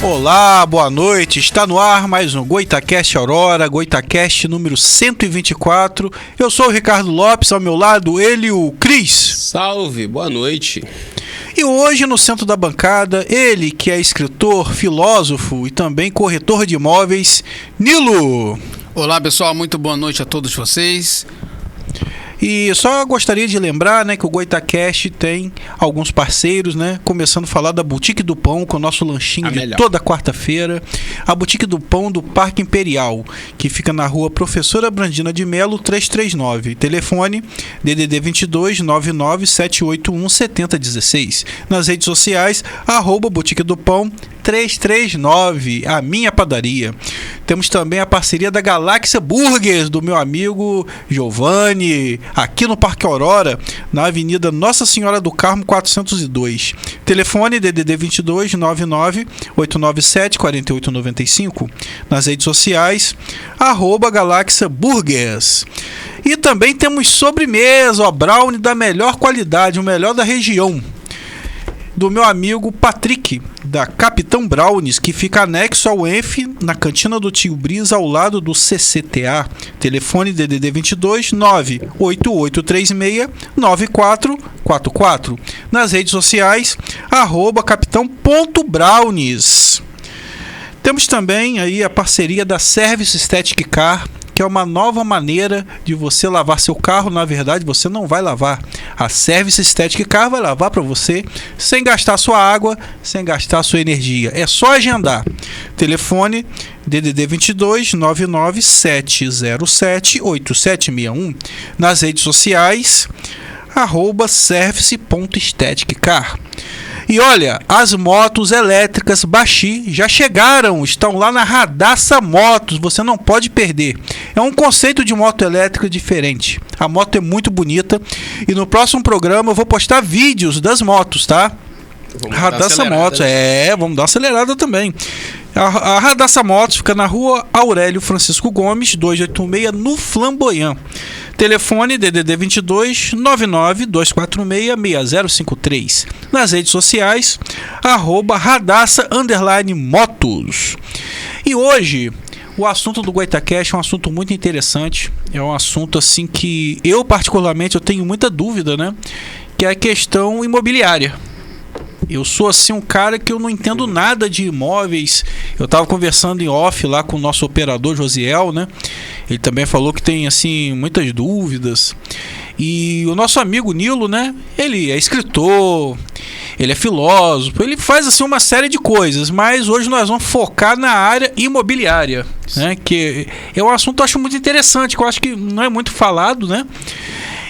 Olá, boa noite. Está no ar mais um Goitacast Aurora, Goitacast número 124. Eu sou o Ricardo Lopes, ao meu lado ele, o Cris. Salve, boa noite. E hoje no centro da bancada, ele que é escritor, filósofo e também corretor de imóveis, Nilo. Olá pessoal, muito boa noite a todos vocês. E só gostaria de lembrar, né, que o Goitacast tem alguns parceiros, né? Começando a falar da Boutique do Pão, com o nosso lanchinho toda quarta-feira. A Boutique do Pão do Parque Imperial, que fica na rua Professora Brandina de Melo, 339. Telefone DDD 22 99 781 7016. Nas redes sociais, @Boutique do Pão 339, a minha padaria. Temos também a parceria da Galáxia Burgers, do meu amigo Giovanni, aqui no Parque Aurora, na Avenida Nossa Senhora do Carmo 402. Telefone DDD 22 99 897 4895. Nas redes sociais, @Galáxia Burgers. E também temos sobremesa, brownie da melhor qualidade, o melhor da região, do meu amigo Patrick, da Capitão Brownies, que fica anexo ao ENF, na cantina do Tio Brisa, ao lado do CCTA. Telefone DDD 22 98836 9444. Nas redes sociais, @capitão.brownies. Temos também aí a parceria da Service Static Car, que é uma nova maneira de você lavar seu carro. Na verdade, você não vai lavar. A Service Static Car vai lavar para você, sem gastar sua água, sem gastar sua energia. É só agendar. Telefone DDD 22 99 707 8761. Nas redes sociais, @service.staticcar. E olha, as motos elétricas Baxi já chegaram, estão lá na Radassa Motos, você não pode perder. É um conceito de moto elétrica diferente. A moto é muito bonita e no próximo programa eu vou postar vídeos das motos, tá? Radassa Motos, vamos dar uma acelerada também. A Radassa Motos fica na rua Aurélio Francisco Gomes, 286, no Flamboyant. Telefone DDD 22 99 246 6053. Nas redes sociais, @Radassa_Motos. E hoje, o assunto do Goitacast é um assunto muito interessante. É um assunto assim que eu particularmente eu tenho muita dúvida, né? Que é a questão imobiliária. Eu sou assim um cara que eu não entendo nada de imóveis. Eu estava conversando em off lá com o nosso operador Josiel, né? Ele também falou que tem assim muitas dúvidas. E o nosso amigo Nilo, né? Ele é escritor, ele é filósofo, ele faz assim uma série de coisas. Mas hoje nós vamos focar na área imobiliária, né? Que é um assunto que eu acho muito interessante, que eu acho que não é muito falado, né?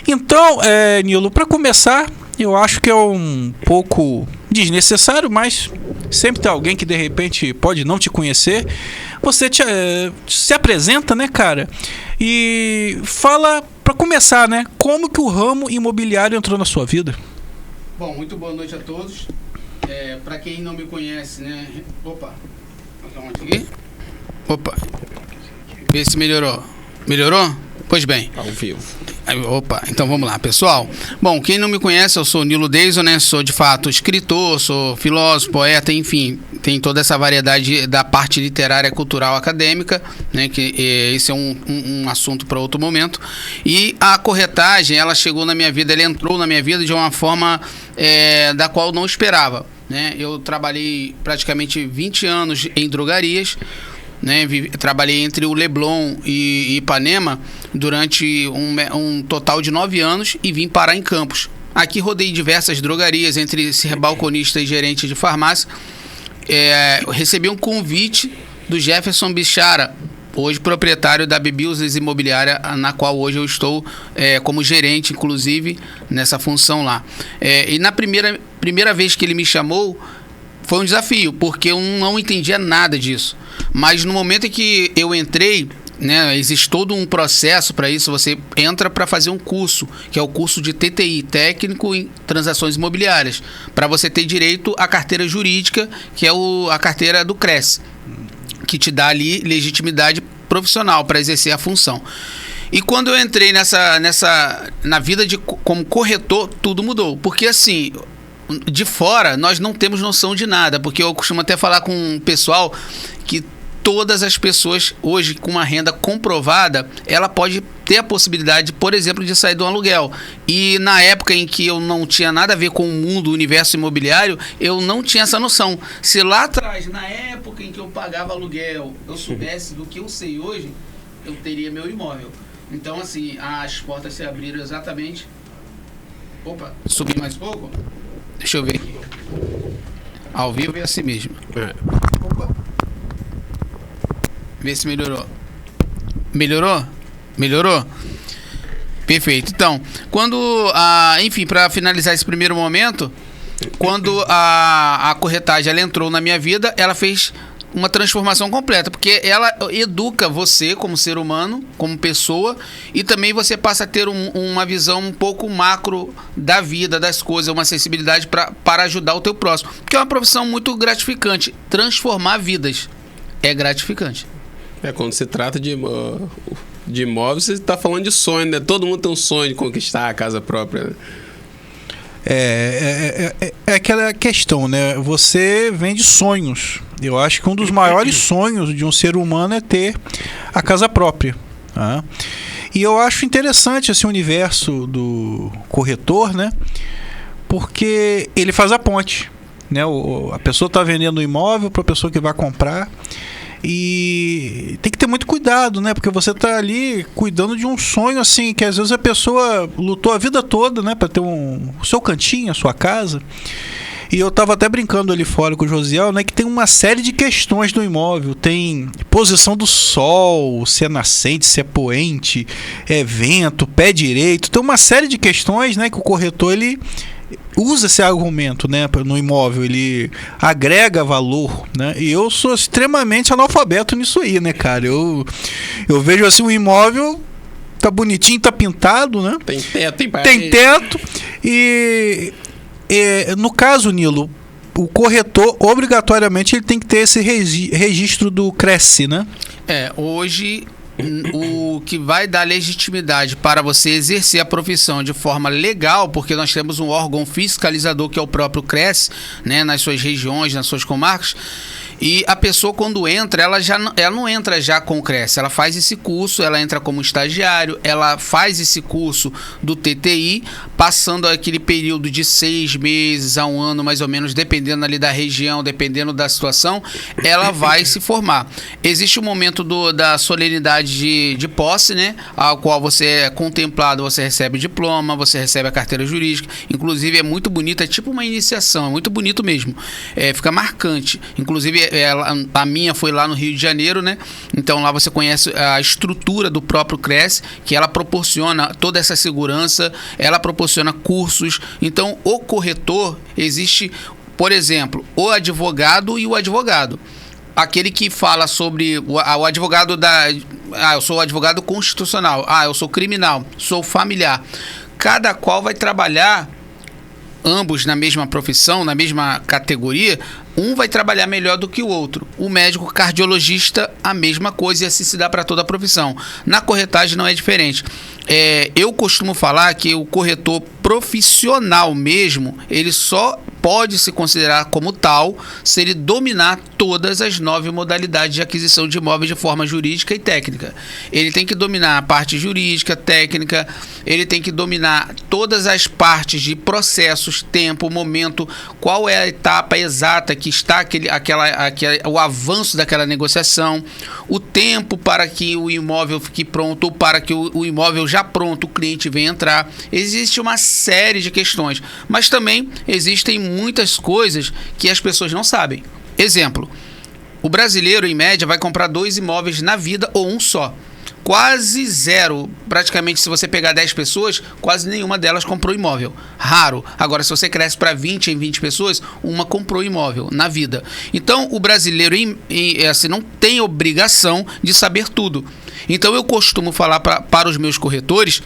Então, Nilo, para começar, eu acho que é um pouco desnecessário, mas sempre tem alguém que de repente pode não te conhecer. Você se apresenta, né, cara? E fala, para começar, né, como que o ramo imobiliário entrou na sua vida? Bom, muito boa noite a todos. Para quem não me conhece, né? Opa, vê se melhorou. Melhorou? Pois bem. Ao vivo. Opa, então vamos lá, pessoal. Bom, quem não me conhece, eu sou o Nilo Deison, né? Sou de fato escritor, sou filósofo, poeta, enfim, tem toda essa variedade da parte literária, cultural, acadêmica, né? Que esse é um assunto para outro momento. E a corretagem, ela chegou na minha vida, ela entrou na minha vida de uma forma da qual eu não esperava, né? Eu trabalhei praticamente 20 anos em drogarias, né, trabalhei entre o Leblon e Ipanema durante um total de 9 anos e vim parar em Campos. Aqui rodei diversas drogarias, entre ser balconista e gerente de farmácia. Recebi um convite do Jefferson Bichara, hoje proprietário da Bebilses Imobiliária, na qual hoje eu estou como gerente, inclusive, nessa função lá. E na primeira vez que ele me chamou, foi um desafio, porque eu não entendia nada disso. Mas no momento em que eu entrei, né, existe todo um processo para isso. Você entra para fazer um curso, que é o curso de TTI, Técnico em Transações Imobiliárias, para você ter direito à carteira jurídica, que é a carteira do CRES, que te dá ali legitimidade profissional para exercer a função. E quando eu entrei na vida como corretor, tudo mudou. Porque assim, de fora, nós não temos noção de nada, porque eu costumo até falar com o pessoal que todas as pessoas hoje com uma renda comprovada, ela pode ter a possibilidade, por exemplo, de sair do aluguel. E na época em que eu não tinha nada a ver com o mundo, o universo imobiliário, eu não tinha essa noção. Se lá atrás, na época em que eu pagava aluguel, eu soubesse do que eu sei hoje, eu teria meu imóvel. Então, assim, as portas se abriram exatamente... Opa, subi mais um pouco? Deixa eu ver aqui. Ao vivo é assim mesmo. Opa. Vê se melhorou. Melhorou? Melhorou? Perfeito. Então, quando enfim, para finalizar esse primeiro momento, quando a corretagem ela entrou na minha vida, ela fez uma transformação completa, porque ela educa você como ser humano, como pessoa, e também você passa a ter uma visão um pouco macro da vida, das coisas, uma sensibilidade para ajudar o teu próximo, porque é uma profissão muito gratificante. Transformar vidas é gratificante. Quando se trata de imóveis, você está falando de sonho, né? Todo mundo tem um sonho de conquistar a casa própria, né? É aquela questão, né? Você vende sonhos. Eu acho que um dos maiores sonhos de um ser humano é ter a casa própria, tá? E eu acho interessante esse universo do corretor, né? Porque ele faz a ponte, né? A pessoa está vendendo o imóvel para a pessoa que vai comprar. E tem que ter muito cuidado, né? Porque você está ali cuidando de um sonho, assim, que às vezes a pessoa lutou a vida toda, né? Para ter o seu cantinho, a sua casa. E eu estava até brincando ali fora com o Josiel, né? Que tem uma série de questões do imóvel. Tem posição do sol, se é nascente, se é poente, é vento, pé direito. Tem uma série de questões, né? Que o corretor, ele usa esse argumento, né, no imóvel, ele agrega valor, né? E eu sou extremamente analfabeto nisso aí, né, cara? Eu vejo assim, o imóvel tá bonitinho, tá pintado, né? Tem teto. E no caso, Nilo, o corretor obrigatoriamente ele tem que ter esse registro do Cresce, né? Hoje o que vai dar legitimidade para você exercer a profissão de forma legal, porque nós temos um órgão fiscalizador que é o próprio Cresce, né, nas suas regiões, nas suas comarcas. E a pessoa, quando entra, ela não entra já com o Cresce, ela faz esse curso, ela entra como estagiário, ela faz esse curso do TTI, passando aquele período de 6 meses a 1 ano, mais ou menos, dependendo ali da região, dependendo da situação, ela vai se formar. Existe o momento da solenidade de posse, né, ao qual você é contemplado, você recebe o diploma, você recebe a carteira jurídica, inclusive é muito bonito, é tipo uma iniciação, é muito bonito mesmo, fica marcante, inclusive a minha foi lá no Rio de Janeiro, né? Então lá você conhece a estrutura do próprio Cresce, que ela proporciona toda essa segurança, ela proporciona cursos. Então o corretor existe, por exemplo, o advogado e o advogado. Aquele que fala sobre o advogado eu sou advogado constitucional, eu sou criminal, sou familiar. Cada qual vai trabalhar, ambos na mesma profissão, na mesma categoria, um vai trabalhar melhor do que o outro. O médico cardiologista, a mesma coisa, e assim se dá para toda a profissão. Na corretagem não é diferente. Eu costumo falar que o corretor profissional mesmo, ele só pode se considerar como tal se ele dominar todas as 9 modalidades de aquisição de imóveis de forma jurídica e técnica. Ele tem que dominar a parte jurídica, técnica, ele tem que dominar todas as partes de processos, tempo, momento, qual é a etapa exata que está o avanço daquela negociação, o tempo para que o imóvel fique pronto ou para que o imóvel já pronto, o cliente venha entrar. Existe uma série de questões, mas também existem muitas coisas que as pessoas não sabem. Exemplo, o brasileiro, em média, vai comprar 2 imóveis na vida ou um só. Quase zero, praticamente, se você pegar 10 pessoas, quase nenhuma delas comprou imóvel. Raro. Agora, se você cresce para 20 em 20 pessoas, uma comprou imóvel na vida. Então, o brasileiro assim, não tem obrigação de saber tudo. Então, eu costumo falar para os meus corretores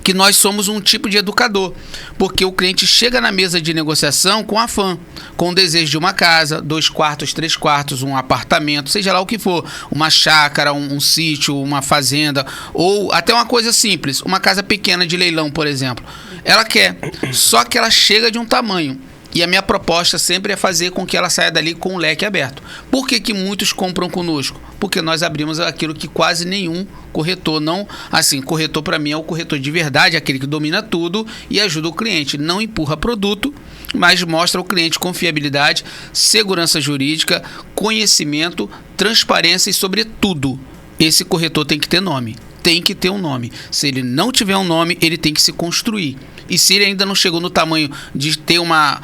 que nós somos um tipo de educador, porque o cliente chega na mesa de negociação com afã, com o desejo de uma casa, 2 quartos, 3 quartos, um apartamento, seja lá o que for, uma chácara, um sítio, uma fazenda, ou até uma coisa simples, uma casa pequena de leilão, por exemplo. Ela quer, só que ela chega de um tamanho. E a minha proposta sempre é fazer com que ela saia dali com o leque aberto. Por que muitos compram conosco? Porque nós abrimos aquilo que quase nenhum corretor não... Assim, corretor para mim é o corretor de verdade, aquele que domina tudo e ajuda o cliente. Não empurra produto, mas mostra ao cliente confiabilidade, segurança jurídica, conhecimento, transparência e, sobretudo, esse corretor tem que ter nome. Tem que ter um nome. Se ele não tiver um nome, ele tem que se construir. E se ele ainda não chegou no tamanho de ter uma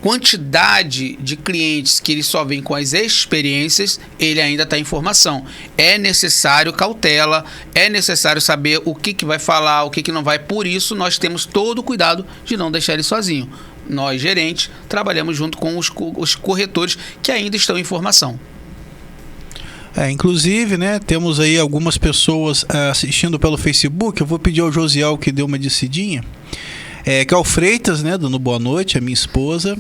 quantidade de clientes que ele só vem com as experiências, ele ainda está em formação. É necessário cautela, é necessário saber o que vai falar, o que não vai. Por isso, nós temos todo o cuidado de não deixar ele sozinho. Nós, gerentes, trabalhamos junto com os corretores que ainda estão em formação. Inclusive, né, temos aí algumas pessoas assistindo pelo Facebook. Eu vou pedir ao Josiel que dê uma descidinha. Que é o Freitas, né, dando boa noite, a minha esposa.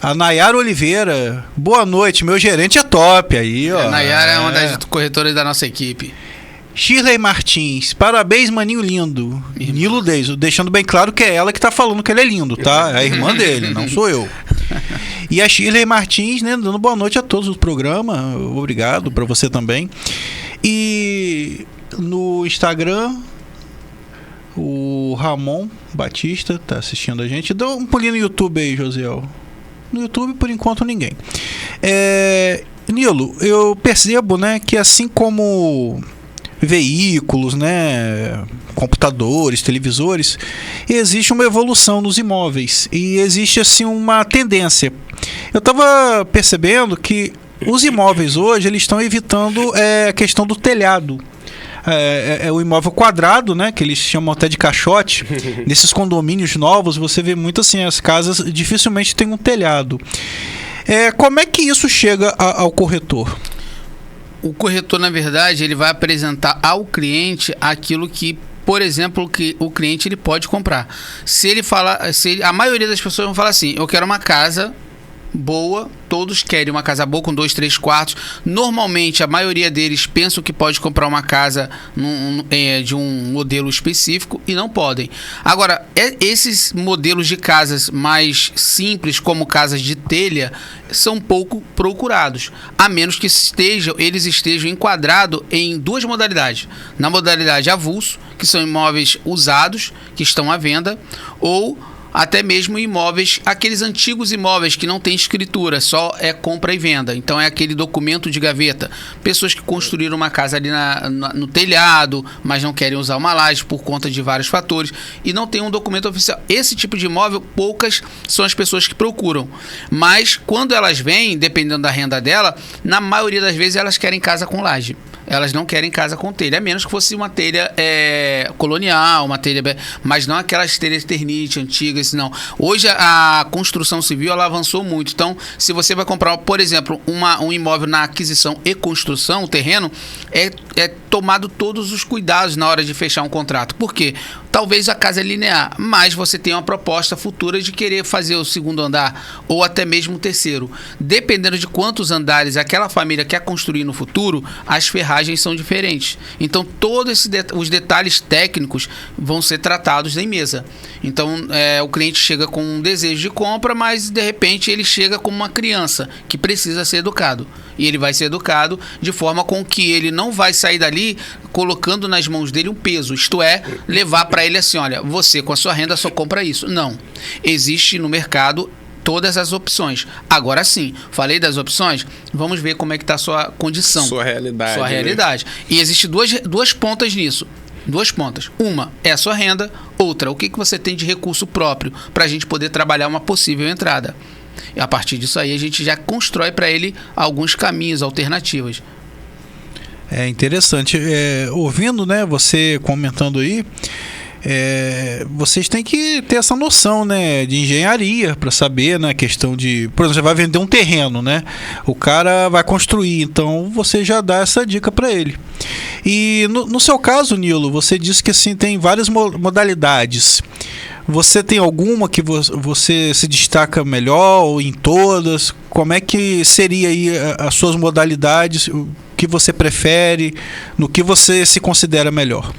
A Nayara Oliveira, boa noite, meu gerente é top aí, ó. A Nayara é uma das corretoras da nossa equipe. Shirley Martins, parabéns, maninho lindo. Nilo Deiso, deixando bem claro que é ela que tá falando que ele é lindo, tá? É a irmã dele, não sou eu. E a Shirley Martins, né, dando boa noite a todos do programa. Obrigado para você também. E no Instagram, o Ramon Batista tá assistindo a gente. Dá um pulinho no YouTube aí, Josiel. No YouTube, por enquanto, ninguém. Nilo, eu percebo, né, que assim como veículos, né, computadores, televisores, existe uma evolução nos imóveis e existe assim uma tendência. Eu estava percebendo que os imóveis hoje eles estão evitando a questão do telhado. O imóvel quadrado, né, que eles chamam até de caixote. Nesses condomínios novos você vê muito assim, as casas dificilmente têm um telhado. Como é que isso chega ao corretor? O corretor, na verdade, ele vai apresentar ao cliente aquilo que, por exemplo, que o cliente ele pode comprar. A maioria das pessoas vão falar assim: eu quero uma casa boa, todos querem uma casa boa com 2, 3 quartos. Normalmente a maioria deles pensam que pode comprar uma casa de um modelo específico e não podem. Agora, esses modelos de casas mais simples, como casas de telha, são pouco procurados, a menos que eles estejam enquadrados em duas modalidades. Na modalidade avulso, que são imóveis usados, que estão à venda, ou até mesmo imóveis, aqueles antigos imóveis que não tem escritura, só é compra e venda. Então é aquele documento de gaveta. Pessoas que construíram uma casa ali no telhado, mas não querem usar uma laje por conta de vários fatores e não tem um documento oficial. Esse tipo de imóvel, poucas são as pessoas que procuram. Mas quando elas vêm, dependendo da renda dela, na maioria das vezes elas querem casa com laje. Elas não querem casa com telha, a menos que fosse uma telha colonial, uma telha, mas não aquelas telhas Eternite antigas, não. Hoje a construção civil ela avançou muito. Então, se você vai comprar, por exemplo, um imóvel na aquisição e construção, o terreno, é tomado todos os cuidados na hora de fechar um contrato. Por quê? Talvez a casa é linear, mas você tem uma proposta futura de querer fazer o segundo andar ou até mesmo o terceiro. Dependendo de quantos andares aquela família quer construir no futuro, as ferragens são diferentes. Então, todos os detalhes técnicos vão ser tratados em mesa. Então, o cliente chega com um desejo de compra, mas de repente ele chega como uma criança que precisa ser educado. E ele vai ser educado de forma com que ele não vai sair dali colocando nas mãos dele um peso, isto é, levar para ele assim: olha, você com a sua renda só compra isso. Não. Existe no mercado todas as opções. Agora sim, falei das opções, vamos ver como é que está a sua condição. Sua realidade. Sua realidade. Né? E existem duas pontas nisso. Duas pontas. Uma é a sua renda, outra, o que você tem de recurso próprio para a gente poder trabalhar uma possível entrada. E a partir disso aí a gente já constrói para ele alguns caminhos, alternativas. É interessante. Ouvindo, né, você comentando aí, vocês têm que ter essa noção, né, de engenharia para saber, né, a questão de, por exemplo, você vai vender um terreno, né, o cara vai construir, então você já dá essa dica para ele. E no seu caso, Nilo, você disse que assim tem várias modalidades. Você tem alguma que você se destaca melhor ou em todas? Como é que seria aí as suas modalidades? O que você prefere? No que você se considera melhor?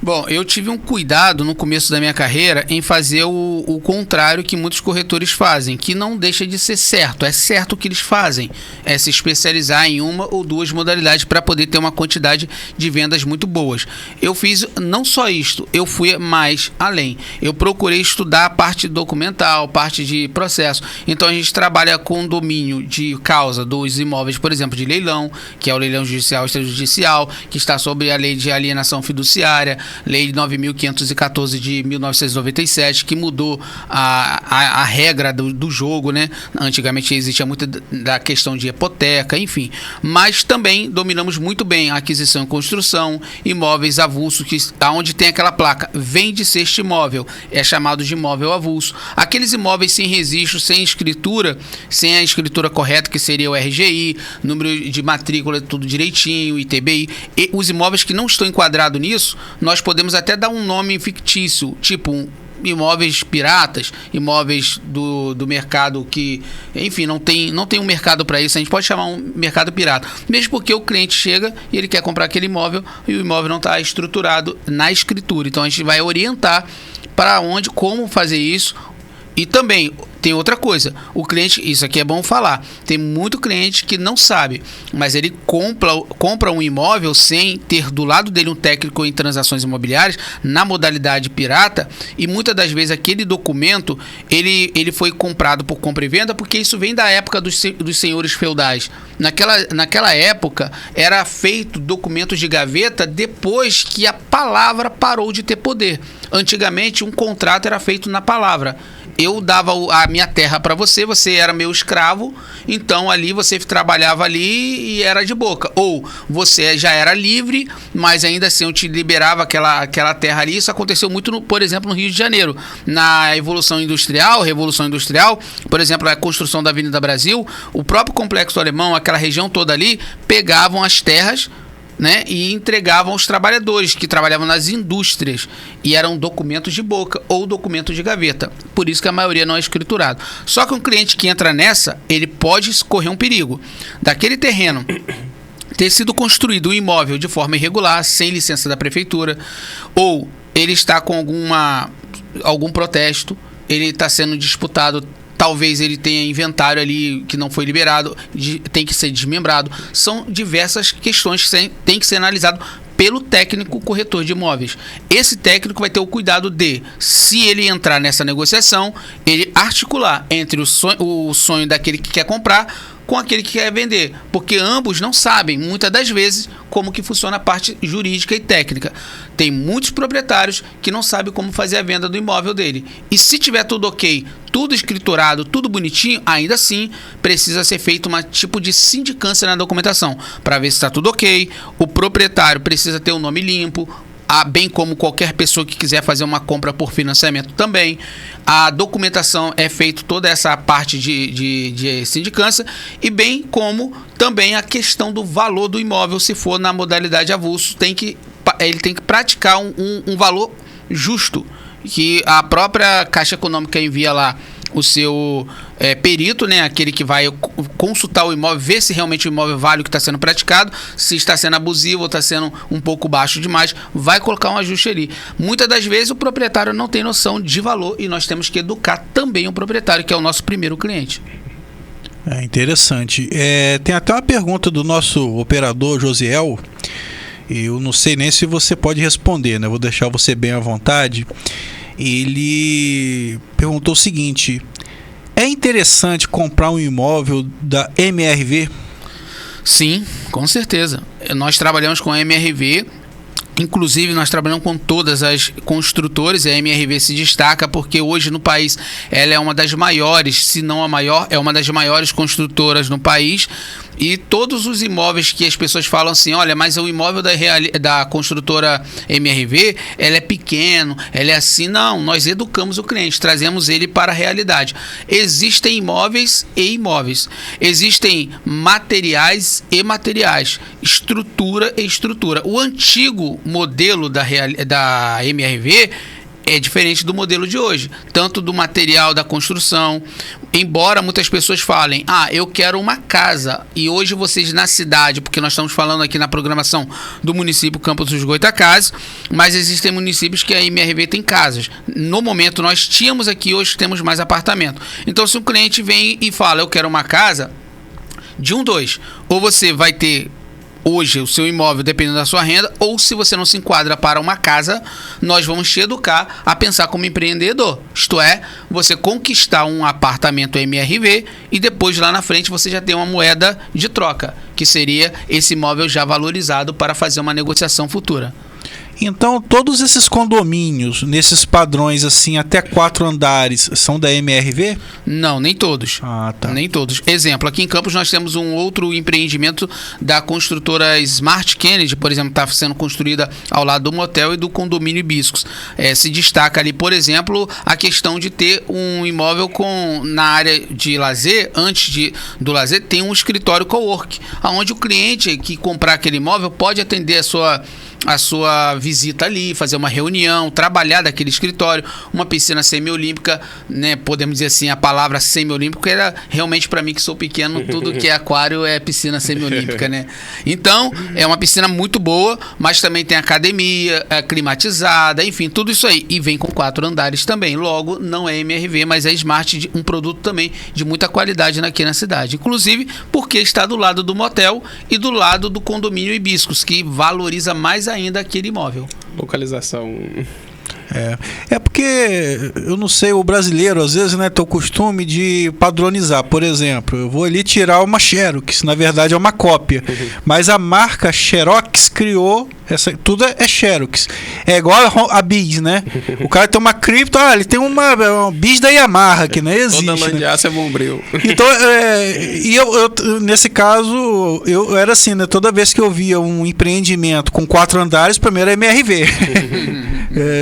Bom, eu tive um cuidado no começo da minha carreira em fazer o contrário que muitos corretores fazem, que não deixa de ser certo. É certo o que eles fazem, é se especializar em uma ou duas modalidades para poder ter uma quantidade de vendas muito boas. Eu fiz não só isto, eu fui mais além. Eu procurei estudar a parte documental, parte de processo. Então a gente trabalha com domínio de causa dos imóveis, por exemplo, de leilão, que é o leilão judicial e extrajudicial, que está sobre a lei de alienação fiduciária, Lei 9.514 de 1997, que mudou a regra do jogo, né? Antigamente existia muito da questão de hipoteca, enfim. Mas também dominamos muito bem a aquisição e construção, imóveis avulsos, onde tem aquela placa, vende-se este imóvel, é chamado de imóvel avulso. Aqueles imóveis sem registro, sem escritura, sem a escritura correta, que seria o RGI, número de matrícula, tudo direitinho, ITBI. E os imóveis que não estão enquadrados nisso, nós podemos até dar um nome fictício, tipo imóveis piratas, imóveis do mercado que, enfim, não tem um mercado para isso. A gente pode chamar um mercado pirata, mesmo porque o cliente chega e ele quer comprar aquele imóvel e o imóvel não está estruturado na escritura. Então a gente vai orientar para onde, como fazer isso. E também tem outra coisa, o cliente, isso aqui é bom falar, tem muito cliente que não sabe, mas ele compra um imóvel sem ter do lado dele um técnico em transações imobiliárias, na modalidade pirata, e muitas das vezes aquele documento, ele foi comprado por compra e venda, porque isso vem da época dos senhores feudais. Naquela época, era feito documentos de gaveta depois que a palavra parou de ter poder. Antigamente, um contrato era feito na palavra. Eu dava a minha terra para você, você era meu escravo, então ali você trabalhava ali e era de boca. Ou você já era livre, mas ainda assim eu te liberava aquela terra ali. Isso aconteceu muito, por exemplo, no Rio de Janeiro. Na Revolução Industrial, por exemplo, a construção da Avenida Brasil, o próprio Complexo Alemão, aquela região toda ali, pegavam as terras, né, e entregavam aos trabalhadores que trabalhavam nas indústrias, e eram documentos de boca ou documentos de gaveta. Por isso que a maioria não é escriturado. Só que um cliente que entra nessa, ele pode correr um perigo daquele terreno ter sido construído um imóvel de forma irregular, sem licença da prefeitura, ou ele está com algum protesto, ele está sendo disputado. Talvez ele tenha inventário ali que não foi liberado, tem que ser desmembrado. São diversas questões que tem que ser analisado pelo técnico corretor de imóveis. Esse técnico vai ter o cuidado de, se ele entrar nessa negociação, ele articular entre o sonho daquele que quer comprar com aquele que quer vender, porque ambos não sabem, muitas das vezes, como que funciona a parte jurídica e técnica. Tem muitos proprietários que não sabem como fazer a venda do imóvel dele. E se tiver tudo ok, tudo escriturado, tudo bonitinho, ainda assim precisa ser feito um tipo de sindicância na documentação, para ver se está tudo ok. O proprietário precisa ter o nome limpo, bem como qualquer pessoa que quiser fazer uma compra por financiamento também. A documentação é feita toda essa parte de sindicância, e bem como também a questão do valor do imóvel, se for na modalidade avulso, ele tem que praticar um valor justo, que a própria Caixa Econômica envia lá o seu perito, né, aquele que vai consultar o imóvel, ver se realmente o imóvel vale o que está sendo praticado, se está sendo abusivo ou está sendo um pouco baixo demais, vai colocar um ajuste ali. Muitas das vezes o proprietário não tem noção de valor, e nós temos que educar também o proprietário, que é o nosso primeiro cliente. É interessante. Tem até uma pergunta do nosso operador Josiel. Eu não sei nem se você pode responder, né? Vou deixar você bem à vontade. Ele perguntou o seguinte: é interessante comprar um imóvel da MRV? Sim, com certeza. Nós trabalhamos com a MRV. Inclusive, nós trabalhamos com todas as construtoras, e a MRV se destaca porque hoje no país ela é uma das maiores, se não a maior, é uma das maiores construtoras no país. E todos os imóveis que as pessoas falam assim, olha, mas o imóvel da construtora MRV, ela é pequeno, ela é assim. Não, nós educamos o cliente, trazemos ele para a realidade. Existem imóveis e imóveis. Existem materiais e materiais. Estrutura e estrutura. O antigo modelo da MRV é diferente do modelo de hoje, tanto do material da construção. embora muitas pessoas falem, eu quero uma casa, e hoje vocês na cidade, porque nós estamos falando aqui na programação do município Campos dos Goytacazes, mas existem municípios que a MRV tem casas. No momento nós tínhamos aqui, hoje temos mais apartamento. Então se um cliente vem e fala, eu quero uma casa, de dois, ou você vai ter hoje o seu imóvel dependendo da sua renda, ou se você não se enquadra para uma casa, nós vamos te educar a pensar como empreendedor. Isto é, você conquistar um apartamento MRV e depois lá na frente você já tem uma moeda de troca, que seria esse imóvel já valorizado para fazer uma negociação futura. Então, todos esses condomínios, nesses padrões assim, até 4 andares, são da MRV? Não, nem todos. Tá. Nem todos. Exemplo, aqui em Campos nós temos um outro empreendimento da construtora Smart Kennedy, por exemplo, está sendo construída ao lado do motel e do condomínio Hibiscos. Se destaca ali, por exemplo, a questão de ter um imóvel na área de lazer, antes do lazer, tem um escritório cowork, onde o cliente que comprar aquele imóvel pode atender a sua visita ali, fazer uma reunião, trabalhar daquele escritório, uma piscina semiolímpica, né? Podemos dizer assim, a palavra semiolímpico era realmente para mim que sou pequeno, tudo que é aquário é piscina semiolímpica, né? Então, é uma piscina muito boa, mas também tem academia, climatizada, enfim, tudo isso aí. E vem com 4 andares também. Logo, não é MRV, mas é Smart, um produto também de muita qualidade aqui na cidade. Inclusive, porque está do lado do motel e do lado do condomínio Hibiscos, que valoriza mais ainda aquele imóvel. Localização. É porque, eu não sei, o brasileiro às vezes, né, tem o costume de padronizar. Por exemplo, eu vou ali tirar uma Xerox, na verdade é uma cópia, mas a marca Xerox criou tudo é Xerox. É igual a Bis, né? O cara tem uma cripto, ele tem uma Bis da Yamaha, que não existe. Toda lã de aço é Bombril. Então, e eu, nesse caso, eu era assim, né? Toda vez que eu via um empreendimento com 4 andares, primeiro é MRV.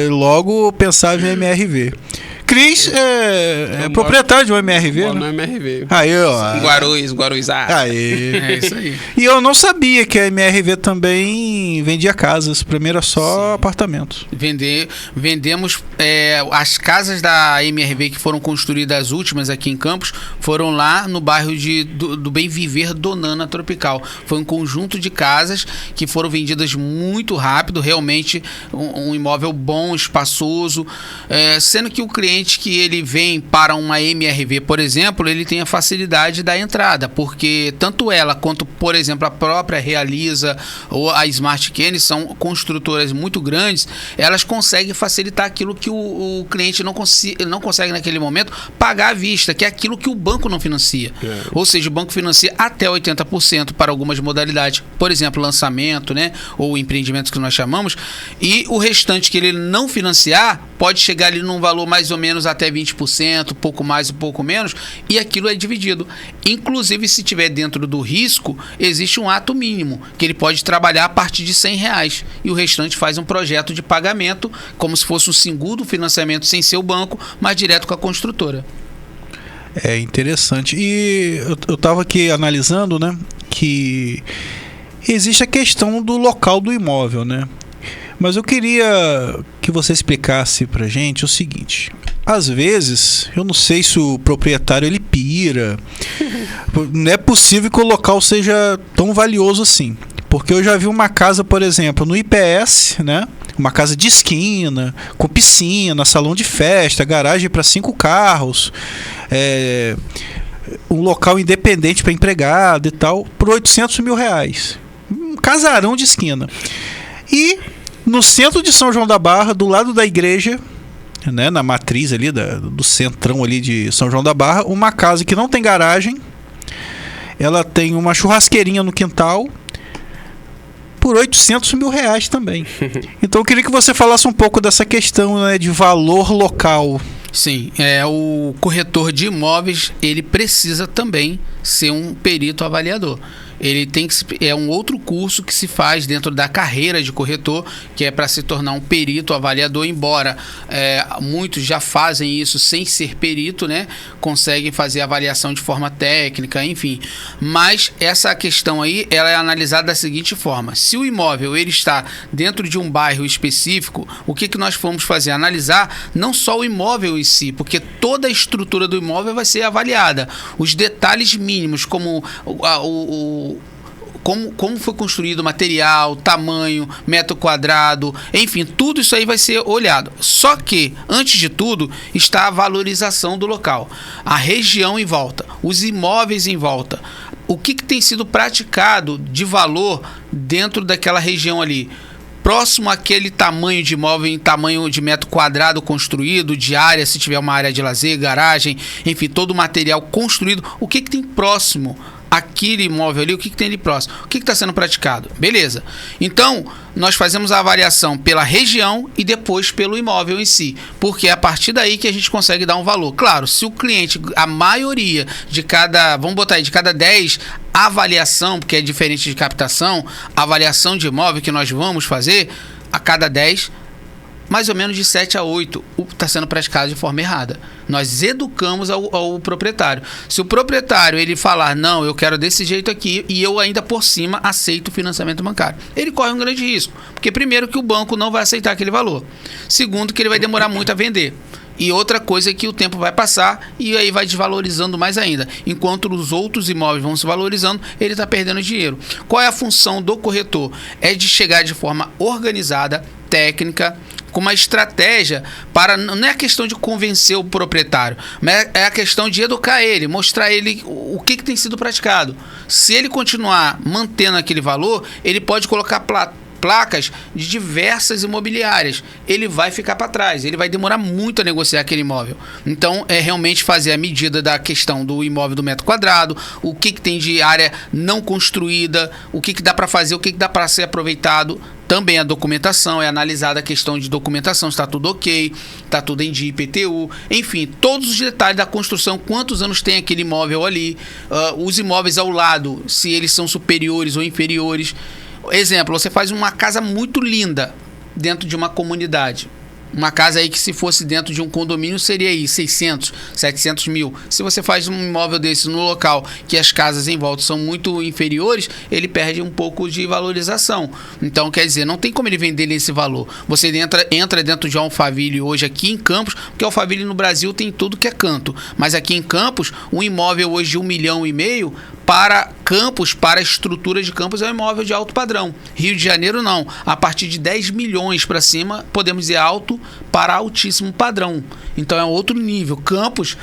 Logo pensava em MRV. Cris é proprietário de um MRV, né? No MRV. Aí, ó. Guarujá. Aí. É isso aí. E eu não sabia que a MRV também vendia casas. Primeiro é só apartamentos. Vendemos as casas da MRV que foram construídas, as últimas aqui em Campos, foram lá no bairro do Bem Viver Donana Tropical. Foi um conjunto de casas que foram vendidas muito rápido, realmente um imóvel bom, espaçoso, sendo que o cliente que ele vem para uma MRV, por exemplo, ele tem a facilidade da entrada, porque tanto ela quanto, por exemplo, a própria Realiza ou a Smart Kennedy são construtoras muito grandes, elas conseguem facilitar aquilo que o cliente não consegue naquele momento pagar à vista, que é aquilo que o banco não financia. Ou seja, o banco financia até 80% para algumas modalidades, por exemplo, lançamento, né, ou empreendimentos que nós chamamos, e o restante que ele não financiar pode chegar ali num valor mais ou menos até 20%, pouco mais, um pouco menos, e aquilo é dividido. Inclusive, se tiver dentro do risco, existe um ato mínimo, que ele pode trabalhar a partir de R$100, e o restante faz um projeto de pagamento, como se fosse um segundo financiamento sem ser o banco, mas direto com a construtora. É interessante. E eu estava aqui analisando, né, que existe a questão do local do imóvel, né? Mas eu queria que você explicasse pra gente o seguinte: às vezes, eu não sei se o proprietário ele pira, não é possível que o local seja tão valioso assim. Porque eu já vi uma casa, por exemplo, no IPS, né? Uma casa de esquina, com piscina, salão de festa, garagem para 5 carros, um local independente para empregado e tal, por R$800 mil. Um casarão de esquina. E no centro de São João da Barra, do lado da igreja, né, na matriz ali do centrão ali de São João da Barra, uma casa que não tem garagem, ela tem uma churrasqueirinha no quintal, por R$800 mil também. Então eu queria que você falasse um pouco dessa questão, né, de valor local. Sim, o corretor de imóveis, ele precisa também ser um perito avaliador. ele tem que é um outro curso que se faz dentro da carreira de corretor, que é para se tornar um perito avaliador, embora muitos já fazem isso sem ser perito, né? Conseguem fazer avaliação de forma técnica, enfim. Mas essa questão aí, ela é analisada da seguinte forma: se o imóvel ele está dentro de um bairro específico, o que nós vamos fazer? Analisar não só o imóvel em si, porque toda a estrutura do imóvel vai ser avaliada. Os detalhes mínimos, como como foi construído o material, tamanho, metro quadrado, enfim, tudo isso aí vai ser olhado. Só que, antes de tudo, está a valorização do local, a região em volta, os imóveis em volta. O que tem sido praticado de valor dentro daquela região ali? Próximo àquele tamanho de imóvel, em tamanho de metro quadrado construído, de área, se tiver uma área de lazer, garagem, enfim, todo o material construído, o que tem próximo àquele imóvel ali, o que tem ali próximo? O que está sendo praticado? Beleza. Então, nós fazemos a avaliação pela região e depois pelo imóvel em si, porque é a partir daí que a gente consegue dar um valor. Claro, se o cliente, a maioria de cada, vamos botar aí, de cada 10 avaliação, porque é diferente de captação, avaliação de imóvel que nós vamos fazer, a cada 10, mais ou menos de 7 a 8 está sendo praticado de forma errada. Nós educamos ao proprietário. Se o proprietário ele falar, não, eu quero desse jeito aqui, e eu ainda por cima aceito o financiamento bancário, ele corre um grande risco, porque primeiro que o banco não vai aceitar aquele valor, segundo que ele vai demorar muito a vender, e outra coisa é que o tempo vai passar e aí vai desvalorizando mais ainda. Enquanto os outros imóveis vão se valorizando, ele está perdendo dinheiro. Qual é a função do corretor? É de chegar de forma organizada, técnica, com uma estratégia para... Não é a questão de convencer o proprietário, mas é a questão de educar ele, mostrar ele o que tem sido praticado. Se ele continuar mantendo aquele valor, ele pode colocar placas de diversas imobiliárias, ele vai ficar para trás, ele vai demorar muito a negociar aquele imóvel. Então, é realmente fazer a medida da questão do imóvel do metro quadrado, o que tem de área não construída, o que dá para fazer, o que dá para ser aproveitado. Também a documentação, é analisada a questão de documentação, está tudo ok, está tudo em dia IPTU, enfim, todos os detalhes da construção, quantos anos tem aquele imóvel ali, os imóveis ao lado, se eles são superiores ou inferiores. Exemplo, você faz uma casa muito linda dentro de uma comunidade. Uma casa aí que se fosse dentro de um condomínio seria aí 600, 700 mil. Se você faz um imóvel desse no local que as casas em volta são muito inferiores, ele perde um pouco de valorização. Então, quer dizer, não tem como ele vender nesse valor. Você entra dentro de Alphaville hoje aqui em Campos, porque Alphaville no Brasil tem tudo que é canto. Mas aqui em Campos, um imóvel hoje de 1,5 milhão para Campos, para a estrutura de Campos, é um imóvel de alto padrão. Rio de Janeiro não. A partir de 10 milhões para cima, podemos dizer alto para altíssimo padrão. Então é outro nível. Campos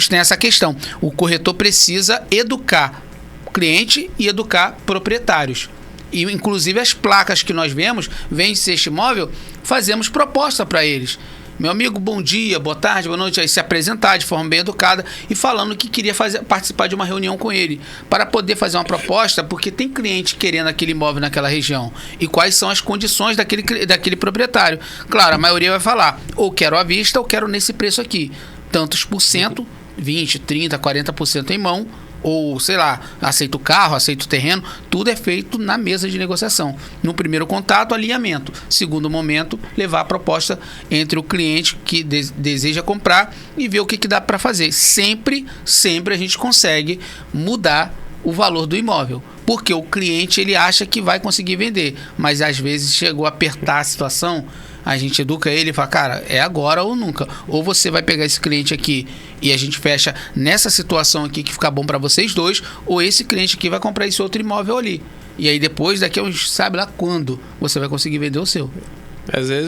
tem essa questão. O corretor precisa educar o cliente e educar proprietários. E inclusive as placas que nós vemos, vende-se este imóvel, fazemos proposta para eles. Meu amigo, bom dia, boa tarde, boa noite, aí se apresentar de forma bem educada e falando que queria participar de uma reunião com ele para poder fazer uma proposta, porque tem cliente querendo aquele imóvel naquela região e quais são as condições daquele proprietário. Claro, a maioria vai falar, ou quero à vista ou quero nesse preço aqui, tantos por cento, 20, 30, 40% em mão, ou, sei lá, aceita o carro, aceita o terreno, tudo é feito na mesa de negociação. No primeiro contato, alinhamento. Segundo momento, levar a proposta entre o cliente que deseja comprar e ver o que dá para fazer. Sempre a gente consegue mudar o valor do imóvel, porque o cliente ele acha que vai conseguir vender, mas às vezes chegou a apertar a situação, a gente educa ele e fala, cara, é agora ou nunca. Ou você vai pegar esse cliente aqui e a gente fecha nessa situação aqui que fica bom para vocês dois, ou esse cliente aqui vai comprar esse outro imóvel ali. E aí depois, daqui a uns, sabe lá quando, você vai conseguir vender o seu.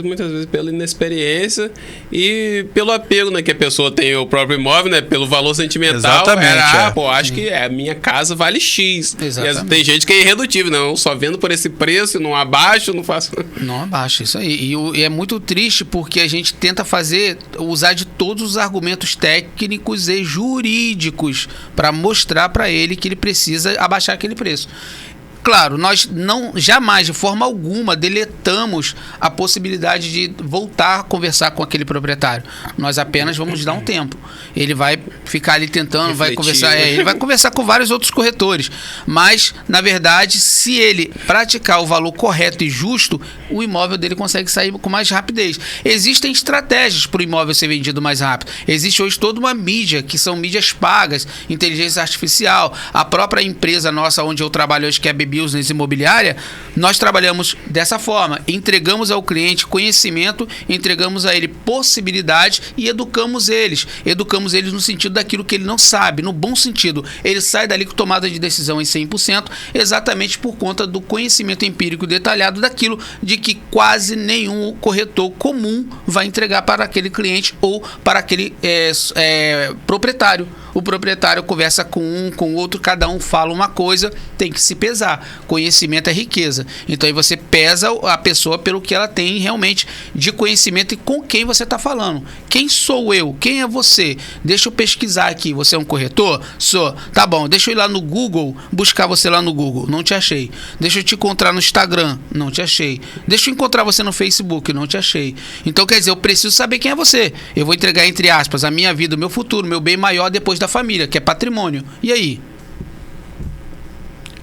Muitas vezes pela inexperiência e pelo apego, né, que a pessoa tem o próprio imóvel, né, pelo valor sentimental. Exatamente. Pô, acho que a minha casa vale X. Exatamente. E tem gente que é irredutível, né? Eu só vendo por esse preço, não abaixo, não faço. Não abaixo, isso aí. E é muito triste porque a gente tenta usar de todos os argumentos técnicos e jurídicos para mostrar para ele que ele precisa abaixar aquele preço. Claro, nós jamais, de forma alguma, deletamos a possibilidade de voltar a conversar com aquele proprietário. Nós apenas vamos dar um tempo. Ele vai ficar ali tentando, refletir, vai conversar, ele vai conversar com vários outros corretores. Mas, na verdade, se ele praticar o valor correto e justo, o imóvel dele consegue sair com mais rapidez. Existem estratégias para o imóvel ser vendido mais rápido. Existe hoje toda uma mídia, que são mídias pagas, inteligência artificial. A própria empresa nossa, onde eu trabalho hoje, que é a Business Imobiliária, nós trabalhamos dessa forma, entregamos ao cliente conhecimento, entregamos a ele possibilidades e educamos eles no sentido daquilo que ele não sabe, no bom sentido. Ele sai dali com tomada de decisão em 100%, exatamente por conta do conhecimento empírico detalhado daquilo de que quase nenhum corretor comum vai entregar para aquele cliente ou para aquele proprietário. O proprietário conversa com um, com o outro, cada um fala uma coisa, tem que se pesar. Conhecimento é riqueza. Então aí você pesa a pessoa pelo que ela tem realmente de conhecimento e com quem você está falando. Quem sou eu? Quem é você? Deixa eu pesquisar aqui. Você é um corretor? Sou. Tá bom, deixa eu ir lá no Google, buscar você lá no Google. Não te achei. Deixa eu te encontrar no Instagram. Não te achei. Deixa eu encontrar você no Facebook. Não te achei. Então quer dizer, eu preciso saber quem é você. Eu vou entregar, entre aspas, a minha vida, o meu futuro, meu bem maior depois da família, que é patrimônio. E aí?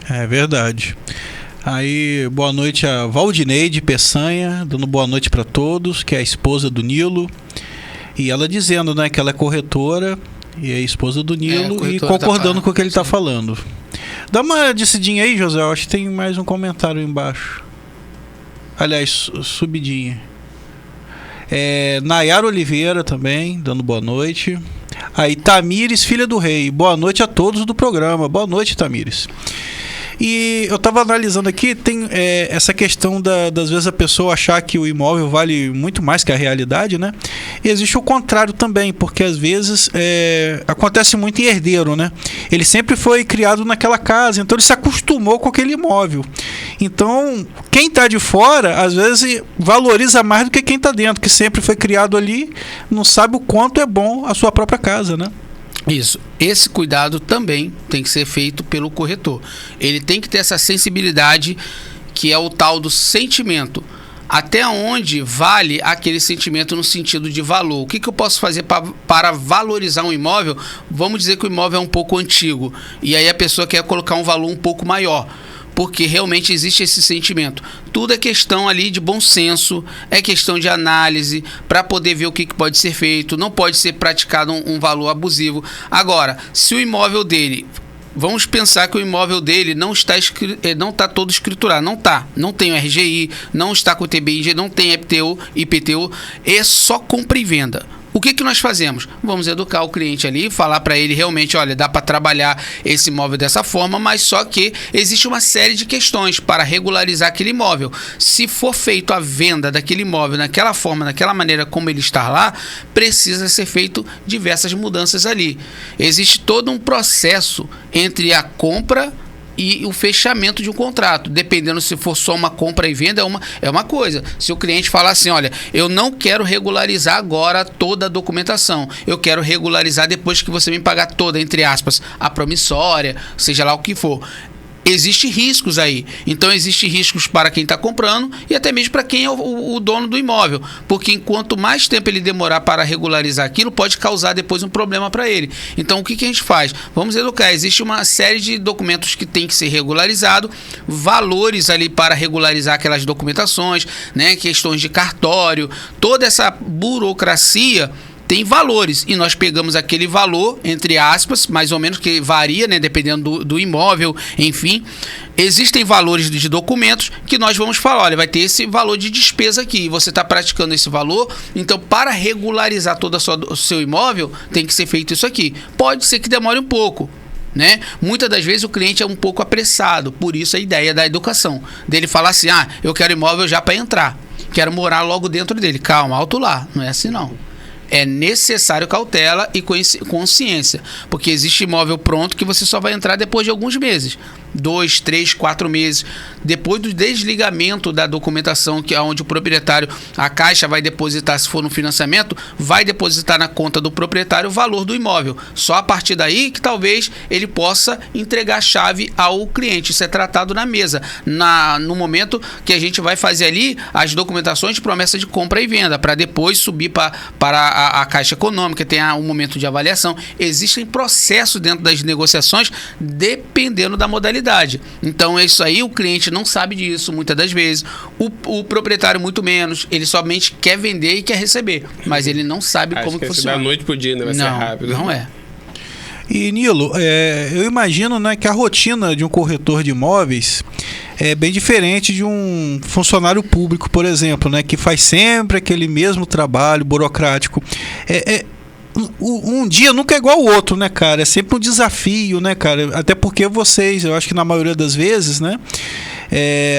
É verdade. Aí, boa noite a Valdineide Peçanha, dando boa noite para todos, que é a esposa do Nilo. E ela dizendo, né, que ela é corretora e é esposa do Nilo e concordando com o que ele está falando. Dá uma descidinha aí, José, eu acho que tem mais um comentário embaixo. Aliás, subidinha. Nayara Oliveira também, dando boa noite. Aí, Tamires, filha do rei. Boa noite a todos do programa. Boa noite, Tamires. E eu estava analisando aqui, tem essa questão das vezes a pessoa achar que o imóvel vale muito mais que a realidade, né? E existe o contrário também, porque às vezes acontece muito em herdeiro, né? Ele sempre foi criado naquela casa, então ele se acostumou com aquele imóvel. Então, quem está de fora, às vezes, valoriza mais do que quem está dentro, que sempre foi criado ali, não sabe o quanto é bom a sua própria casa, né? Isso. Esse cuidado também tem que ser feito pelo corretor. Ele tem que ter essa sensibilidade, que é o tal do sentimento. Até onde vale aquele sentimento no sentido de valor? O que eu posso fazer para valorizar um imóvel? Vamos dizer que o imóvel é um pouco antigo e aí a pessoa quer colocar um valor um pouco maior, porque realmente existe esse sentimento. Tudo é questão ali de bom senso, é questão de análise, para poder ver o que pode ser feito. Não pode ser praticado um valor abusivo. Agora, se o imóvel dele... Vamos pensar que o imóvel dele não está todo escriturado. Não tem o RGI, não está com o TBI, não tem IPTU, é só compra e venda. O que nós fazemos? Vamos educar o cliente ali, falar para ele realmente, olha, dá para trabalhar esse imóvel dessa forma, mas só que existe uma série de questões para regularizar aquele imóvel. Se for feito a venda daquele imóvel naquela forma, naquela maneira como ele está lá, precisa ser feito diversas mudanças ali. Existe todo um processo entre a compra e o fechamento de um contrato, dependendo se for só uma compra e venda, é uma coisa. Se o cliente falar assim, olha, eu não quero regularizar agora toda a documentação, eu quero regularizar depois que você me pagar toda, entre aspas, a promissória, seja lá o que for. Existem riscos aí. Então, existem riscos para quem está comprando e até mesmo para quem é o dono do imóvel. Porque enquanto mais tempo ele demorar para regularizar aquilo, pode causar depois um problema para ele. Então, o que a gente faz? Vamos educar. Existe uma série de documentos que tem que ser regularizado, valores ali para regularizar aquelas documentações, né? Questões de cartório, toda essa burocracia tem valores, e nós pegamos aquele valor, entre aspas, mais ou menos, que varia, né, dependendo do imóvel, enfim. Existem valores de documentos que nós vamos falar, olha, vai ter esse valor de despesa aqui, você está praticando esse valor, então para regularizar todo o seu imóvel, tem que ser feito isso aqui. Pode ser que demore um pouco, né? Muitas das vezes o cliente é um pouco apressado, por isso a ideia da educação, dele falar assim, eu quero imóvel já para entrar, quero morar logo dentro dele. Calma, alto lá, não é assim não. É necessário cautela e consciência, porque existe imóvel pronto que você só vai entrar depois de alguns meses. 2, 3, 4 meses. Depois do desligamento da documentação, que é onde o proprietário, a Caixa vai depositar, se for no financiamento, vai depositar na conta do proprietário o valor do imóvel. Só a partir daí que talvez ele possa entregar a chave ao cliente. Isso é tratado na mesa. No momento que a gente vai fazer ali as documentações de promessa de compra e venda, para depois subir para a Caixa Econômica, tem um momento de avaliação. Existem processos dentro das negociações, dependendo da modalidade. Então, é isso aí, o cliente não sabe disso muitas das vezes, o proprietário muito menos, ele somente quer vender e quer receber, mas ele não sabe como que funciona. Da noite pro dia, né? Vai ser rápido. Não é. E, Nilo, eu imagino, né, que a rotina de um corretor de imóveis é bem diferente de um funcionário público, por exemplo, né, que faz sempre aquele mesmo trabalho burocrático. Um dia nunca é igual ao outro, né, cara? É sempre um desafio, né, cara? Até porque vocês, eu acho que na maioria das vezes, né,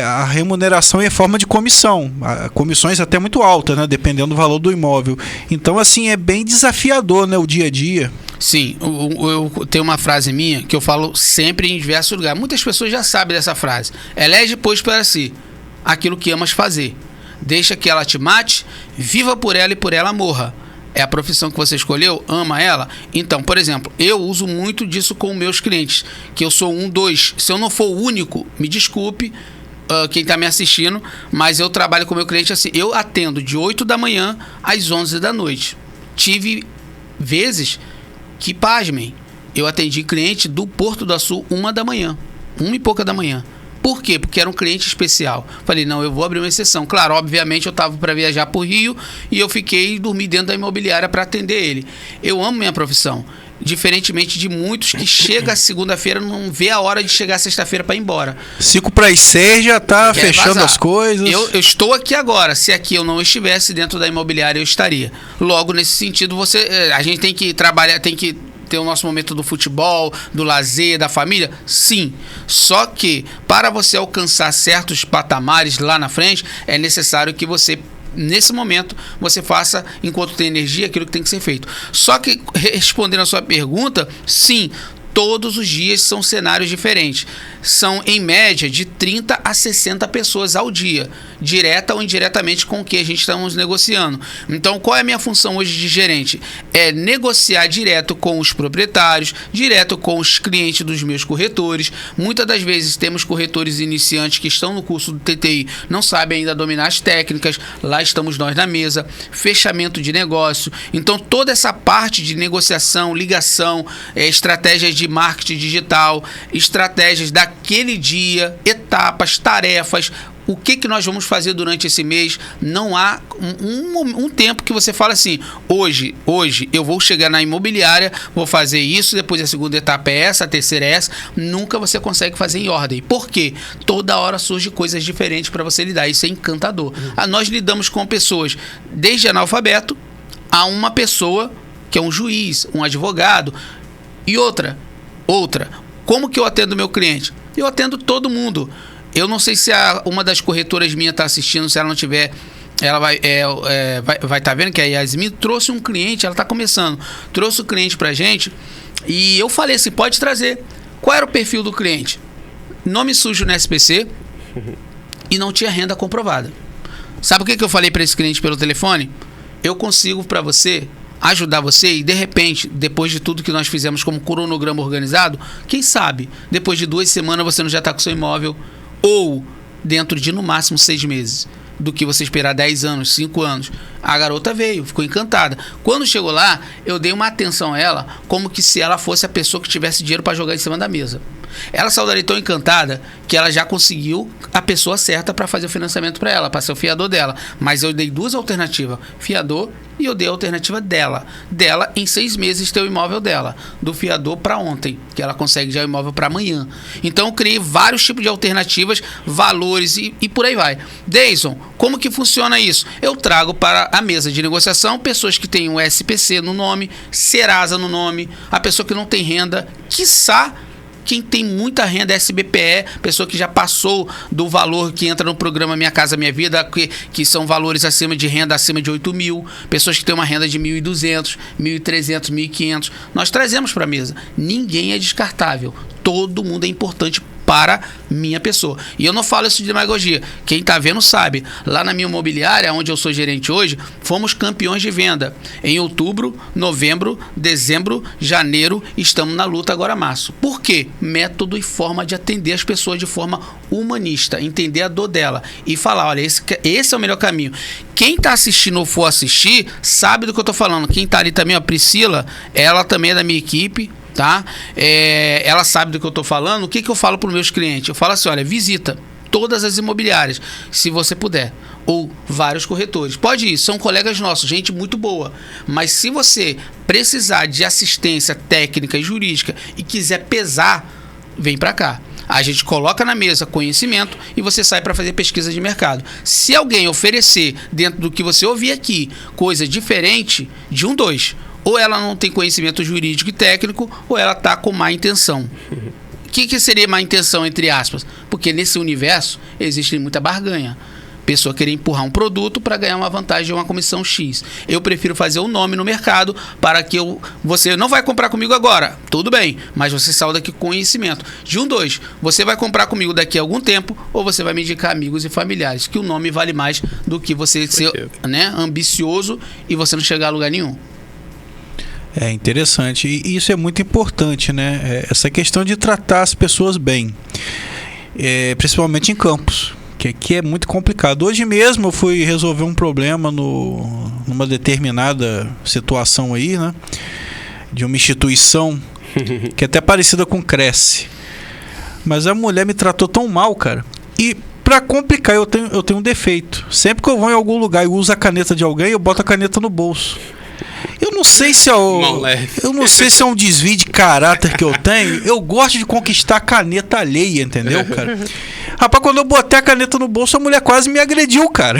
a remuneração é forma de comissão. Comissões até muito altas, né, dependendo do valor do imóvel. Então, assim, é bem desafiador, né, o dia a dia. Sim, eu tenho uma frase minha que eu falo sempre em diversos lugares. Muitas pessoas já sabem dessa frase. Elege, pois, para si aquilo que amas fazer. Deixa que ela te mate, viva por ela e por ela morra. É a profissão que você escolheu? Ama ela? Então, por exemplo, eu uso muito disso com meus clientes, que eu sou 2. Se eu não for o único, me desculpe quem está me assistindo, mas eu trabalho com o meu cliente assim. Eu atendo de 8 da manhã às 11 da noite. Tive vezes que, pasmem, eu atendi cliente do Porto do Açu 1 da manhã, 1 e pouca da manhã. Por quê? Porque era um cliente especial. Falei, não, eu vou abrir uma exceção. Claro, obviamente eu estava para viajar para o Rio e eu fiquei dormir dentro da imobiliária para atender ele. Eu amo minha profissão. Diferentemente de muitos que chega segunda-feira, não vê a hora de chegar sexta-feira para ir embora. 5 para as 6 já tá fechando as coisas. Eu estou aqui agora. Se aqui eu não estivesse dentro da imobiliária, eu estaria. Logo, nesse sentido, a gente tem que trabalhar, tem que ter o nosso momento do futebol, do lazer, da família? Sim. Só que, para você alcançar certos patamares lá na frente, é necessário que você, nesse momento, você faça, enquanto tem energia, aquilo que tem que ser feito. Só que, respondendo a sua pergunta, sim, todos os dias são cenários diferentes. São, em média, de 30 a 60 pessoas ao dia, direta ou indiretamente com o que a gente estamos negociando. Então, qual é a minha função hoje de gerente? É negociar direto com os proprietários, direto com os clientes dos meus corretores. Muitas das vezes temos corretores iniciantes que estão no curso do TTI, não sabem ainda dominar as técnicas, lá estamos nós na mesa, fechamento de negócio. Então, toda essa parte de negociação, ligação, estratégias de marketing digital, estratégias daquele dia, etapas, tarefas, o que nós vamos fazer durante esse mês. Não há um tempo que você fala assim, hoje eu vou chegar na imobiliária, vou fazer isso, depois a segunda etapa é essa, a terceira é essa. Nunca você consegue fazer em ordem. Por quê? Toda hora surgem coisas diferentes para você lidar. Isso é encantador. Nós lidamos com pessoas desde analfabeto a uma pessoa que é um juiz, um advogado e outra. Como que eu atendo meu cliente? Eu atendo todo mundo. Eu não sei se uma das corretoras minhas está assistindo, se ela não tiver, ela vai estar vendo que a Yasmin trouxe um cliente, ela está começando, trouxe o cliente para a gente e eu falei assim, pode trazer. Qual era o perfil do cliente? Nome sujo no SPC e não tinha renda comprovada. Sabe o que eu falei para esse cliente pelo telefone? Eu consigo para você ajudar você e, de repente, depois de tudo que nós fizemos como cronograma organizado, quem sabe, depois de 2 semanas você não já está com seu imóvel, ou dentro de, no máximo, 6 meses, do que você esperar 10 anos, 5 anos. A garota veio, ficou encantada. Quando chegou lá, eu dei uma atenção a ela, como que se ela fosse a pessoa que tivesse dinheiro para jogar em cima da mesa. Ela saiu dali tão encantada que ela já conseguiu a pessoa certa para fazer o financiamento para ela, para ser o fiador dela. Mas eu dei 2 alternativas, fiador, e eu dei a alternativa dela em 6 meses ter o imóvel dela, do fiador para ontem, que ela consegue já o imóvel para amanhã. Então eu criei vários tipos de alternativas, valores e por aí vai. Deison, como que funciona isso? Eu trago para a mesa de negociação pessoas que têm um SPC no nome, Serasa no nome, a pessoa que não tem renda, quiçá quem tem muita renda, SBPE, pessoa que já passou do valor que entra no programa Minha Casa Minha Vida, que são valores acima de renda acima de 8 mil, pessoas que têm uma renda de 1.200, 1.300, 1.500, nós trazemos para a mesa. Ninguém é descartável, todo mundo é importante para minha pessoa. E eu não falo isso de demagogia. Quem tá vendo sabe. Lá na minha imobiliária, onde eu sou gerente hoje, fomos campeões de venda. Em outubro, novembro, dezembro, janeiro, estamos na luta agora março. Por quê? Método e forma de atender as pessoas de forma humanista, entender a dor dela e falar, olha, esse é o melhor caminho. Quem tá assistindo ou for assistir, sabe do que eu tô falando. Quem tá ali também, a Priscila, ela também é da minha equipe, tá? Ela sabe do que eu tô falando. O que eu falo para os meus clientes? Eu falo assim, olha, visita todas as imobiliárias, se você puder, ou vários corretores. Pode ir, são colegas nossos, gente muito boa. Mas se você precisar de assistência técnica e jurídica e quiser pesar, vem para cá. A gente coloca na mesa conhecimento e você sai para fazer pesquisa de mercado. Se alguém oferecer, dentro do que você ouvir aqui, coisa diferente, de dois. Ou ela não tem conhecimento jurídico e técnico, ou ela está com má intenção. O que seria má intenção, entre aspas? Porque nesse universo existe muita barganha. Pessoa querer empurrar um produto para ganhar uma vantagem ou uma comissão X. Eu prefiro fazer um nome no mercado para que você não vai comprar comigo agora, tudo bem, mas você saiu daqui com conhecimento. De dois, você vai comprar comigo daqui a algum tempo ou você vai me indicar amigos e familiares, que o nome vale mais do que você ser, né, ambicioso e você não chegar a lugar nenhum. É interessante, e isso é muito importante, né? Essa questão de tratar as pessoas bem, principalmente em campos, que aqui é muito complicado. Hoje mesmo eu fui resolver um problema numa determinada situação aí, né? De uma instituição que é até parecida com Cresce, mas a mulher me tratou tão mal, cara. E pra complicar, eu tenho um defeito. Sempre que eu vou em algum lugar e uso a caneta de alguém, eu boto a caneta no bolso. Eu não sei se é um desvio de caráter que eu tenho. Eu gosto de conquistar a caneta alheia, entendeu, cara? Rapaz, quando eu botei a caneta no bolso, a mulher quase me agrediu, cara.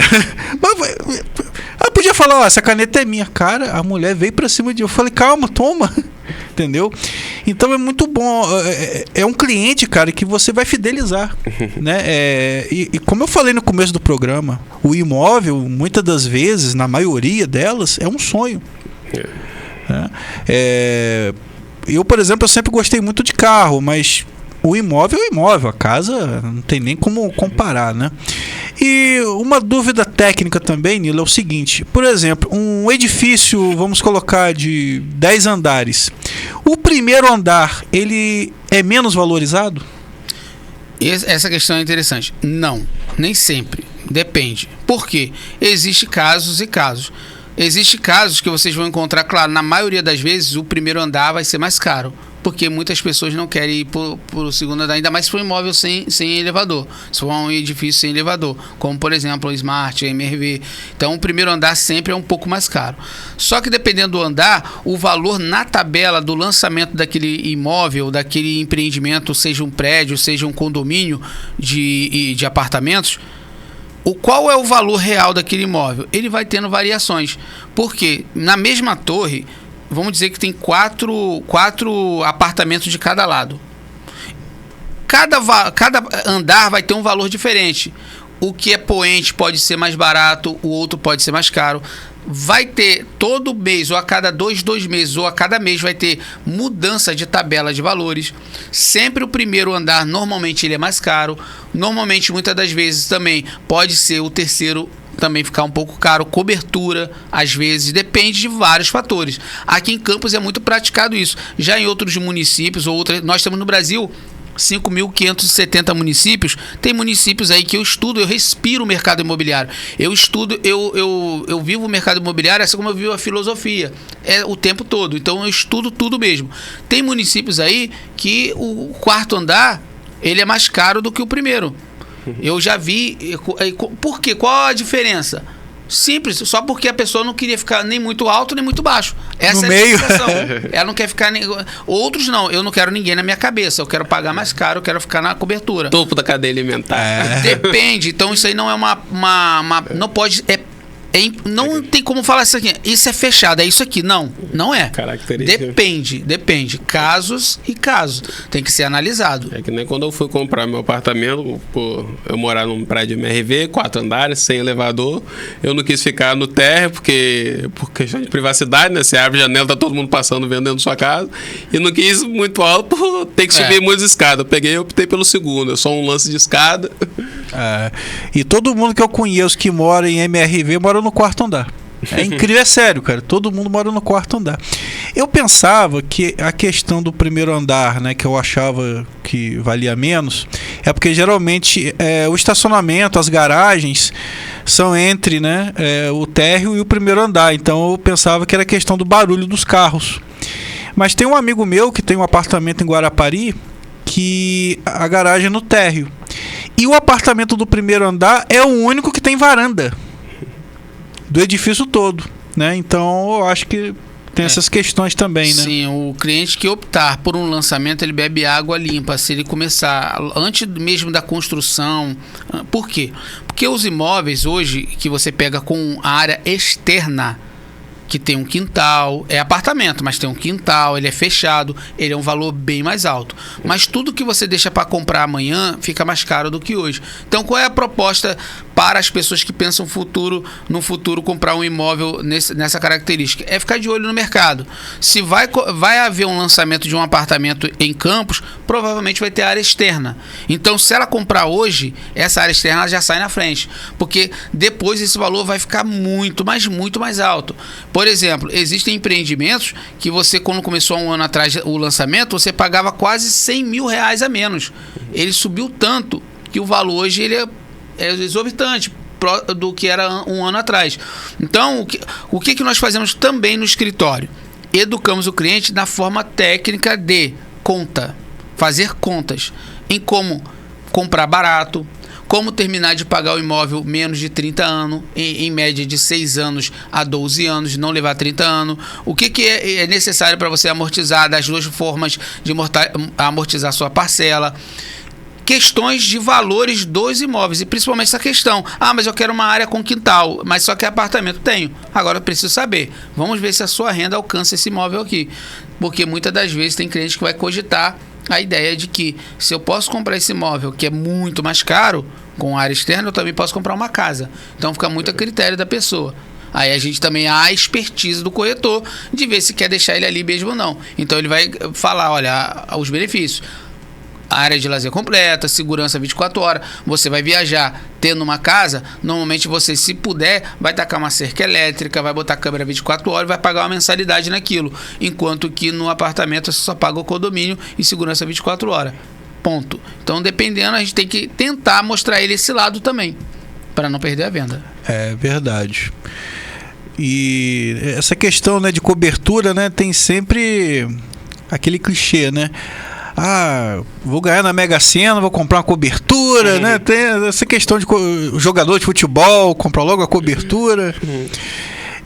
Ela podia falar, ó, essa caneta é minha. Cara, a mulher veio pra cima de mim. Eu falei, calma, toma. Entendeu? Então é muito bom. É um cliente, cara, que você vai fidelizar, né? E como eu falei no começo do programa, o imóvel, muitas das vezes, na maioria delas, é um sonho. Eu, por exemplo, eu sempre gostei muito de carro, mas o imóvel é o imóvel, a casa não tem nem como comparar, né? E uma dúvida técnica também, Nilo, é o seguinte: por exemplo, um edifício, vamos colocar de 10 andares, o primeiro andar, ele é menos valorizado? Essa questão é interessante. Não, nem sempre, depende. Por quê? Existem casos e casos. Existem casos que vocês vão encontrar, claro, na maioria das vezes o primeiro andar vai ser mais caro, porque muitas pessoas não querem ir por segundo andar, ainda mais se for um imóvel sem elevador, se for um edifício sem elevador, como por exemplo o Smart, a MRV. Então o primeiro andar sempre é um pouco mais caro. Só que dependendo do andar, o valor na tabela do lançamento daquele imóvel, daquele empreendimento, seja um prédio, seja um condomínio de apartamentos, qual é o valor real daquele imóvel? Ele vai tendo variações. Porque na mesma torre, vamos dizer que tem quatro apartamentos de cada lado. Cada andar vai ter um valor diferente. O que é poente pode ser mais barato, o outro pode ser mais caro. Vai ter todo mês, ou a cada dois meses, ou a cada mês vai ter mudança de tabela de valores. Sempre o primeiro andar, normalmente ele é mais caro. Normalmente, muitas das vezes também pode ser o terceiro também ficar um pouco caro. Cobertura, às vezes, depende de vários fatores. Aqui em Campos é muito praticado isso. Já em outros municípios, nós temos no Brasil 5.570 municípios. Tem municípios aí que eu estudo, eu respiro o mercado imobiliário. Eu estudo, eu vivo o mercado imobiliário assim como eu vivo a filosofia. É o tempo todo. Então eu estudo tudo mesmo. Tem municípios aí que o quarto andar, ele é mais caro do que o primeiro. Eu já vi. Por quê? Qual a diferença? Simples, só porque a pessoa não queria ficar nem muito alto nem muito baixo. Essa no é meio. A situação. Ela não quer ficar outros não, eu não quero ninguém na minha cabeça. Eu quero pagar mais caro, eu quero ficar na cobertura. Topo da cadeia alimentar. Depende. Então isso aí não é não pode. Não tem como falar isso aqui. Isso é fechado, é isso aqui. Não é. Característica. Depende. Casos e casos. Tem que ser analisado. É que nem quando eu fui comprar meu apartamento, eu morar num prédio MRV, 4 andares, sem elevador. Eu não quis ficar no térreo, porque por questão de privacidade, né? Você abre a janela, tá todo mundo passando, vendendo sua casa. E não quis muito alto, por ter que subir muitas escadas. Eu optei pelo segundo. É só um lance de escada. E todo mundo que eu conheço que mora em MRV mora no quarto andar. É incrível, é sério, cara. Todo mundo mora no quarto andar. Eu pensava que a questão do primeiro andar, né, que eu achava que valia menos, é porque geralmente o estacionamento, as garagens são entre, né, o térreo e o primeiro andar. Então eu pensava que era questão do barulho dos carros. Mas tem um amigo meu que tem um apartamento em Guarapari que a garagem é no térreo. E o apartamento do primeiro andar é o único que tem varanda do edifício todo, né? Então eu acho que tem essas questões também, né? Sim, o cliente que optar por um lançamento, ele bebe água limpa. Se ele começar antes mesmo da construção. Por quê? Porque os imóveis hoje que você pega com a área externa, que tem um quintal, é apartamento, mas tem um quintal, ele é fechado, ele é um valor bem mais alto. Mas tudo que você deixa para comprar amanhã fica mais caro do que hoje. Então, qual é a proposta para as pessoas que pensam no futuro comprar um imóvel nessa característica? É ficar de olho no mercado. Se vai haver um lançamento de um apartamento em Campos, provavelmente vai ter área externa. Então, se ela comprar hoje, essa área externa já sai na frente, porque depois esse valor vai ficar muito mais alto. Por exemplo, existem empreendimentos que você, quando começou há um ano atrás o lançamento, você pagava quase 100 mil reais a menos. Ele subiu tanto que o valor hoje ele é exorbitante do que era um ano atrás. Então, o que nós fazemos também no escritório? Educamos o cliente na forma técnica de fazer contas, em como comprar barato, como terminar de pagar o imóvel menos de 30 anos, em média de 6 anos a 12 anos, não levar 30 anos. O que é necessário para você amortizar, das duas formas de amortizar sua parcela. Questões de valores dos imóveis, e principalmente essa questão. Mas eu quero uma área com quintal, mas só que apartamento tenho. Agora eu preciso saber. Vamos ver se a sua renda alcança esse imóvel aqui. Porque muitas das vezes tem cliente que vai cogitar a ideia de que se eu posso comprar esse imóvel que é muito mais caro, com área externa, eu também posso comprar uma casa. Então fica muito a critério da pessoa. Aí a gente também há a expertise do corretor de ver se quer deixar ele ali mesmo ou não. Então ele vai falar, olha, os benefícios. A área de lazer completa, segurança 24 horas. Você vai viajar tendo uma casa, normalmente você, se puder, vai tacar uma cerca elétrica, vai botar câmera 24 horas e vai pagar uma mensalidade naquilo. Enquanto que no apartamento você só paga o condomínio e segurança 24 horas. Ponto. Então, dependendo, a gente tem que tentar mostrar ele esse lado também, para não perder a venda. É verdade. E essa questão, né, de cobertura, né, tem sempre aquele clichê, né? Vou ganhar na Mega Sena, vou comprar uma cobertura, né? Tem essa questão de jogador de futebol, comprar logo a cobertura.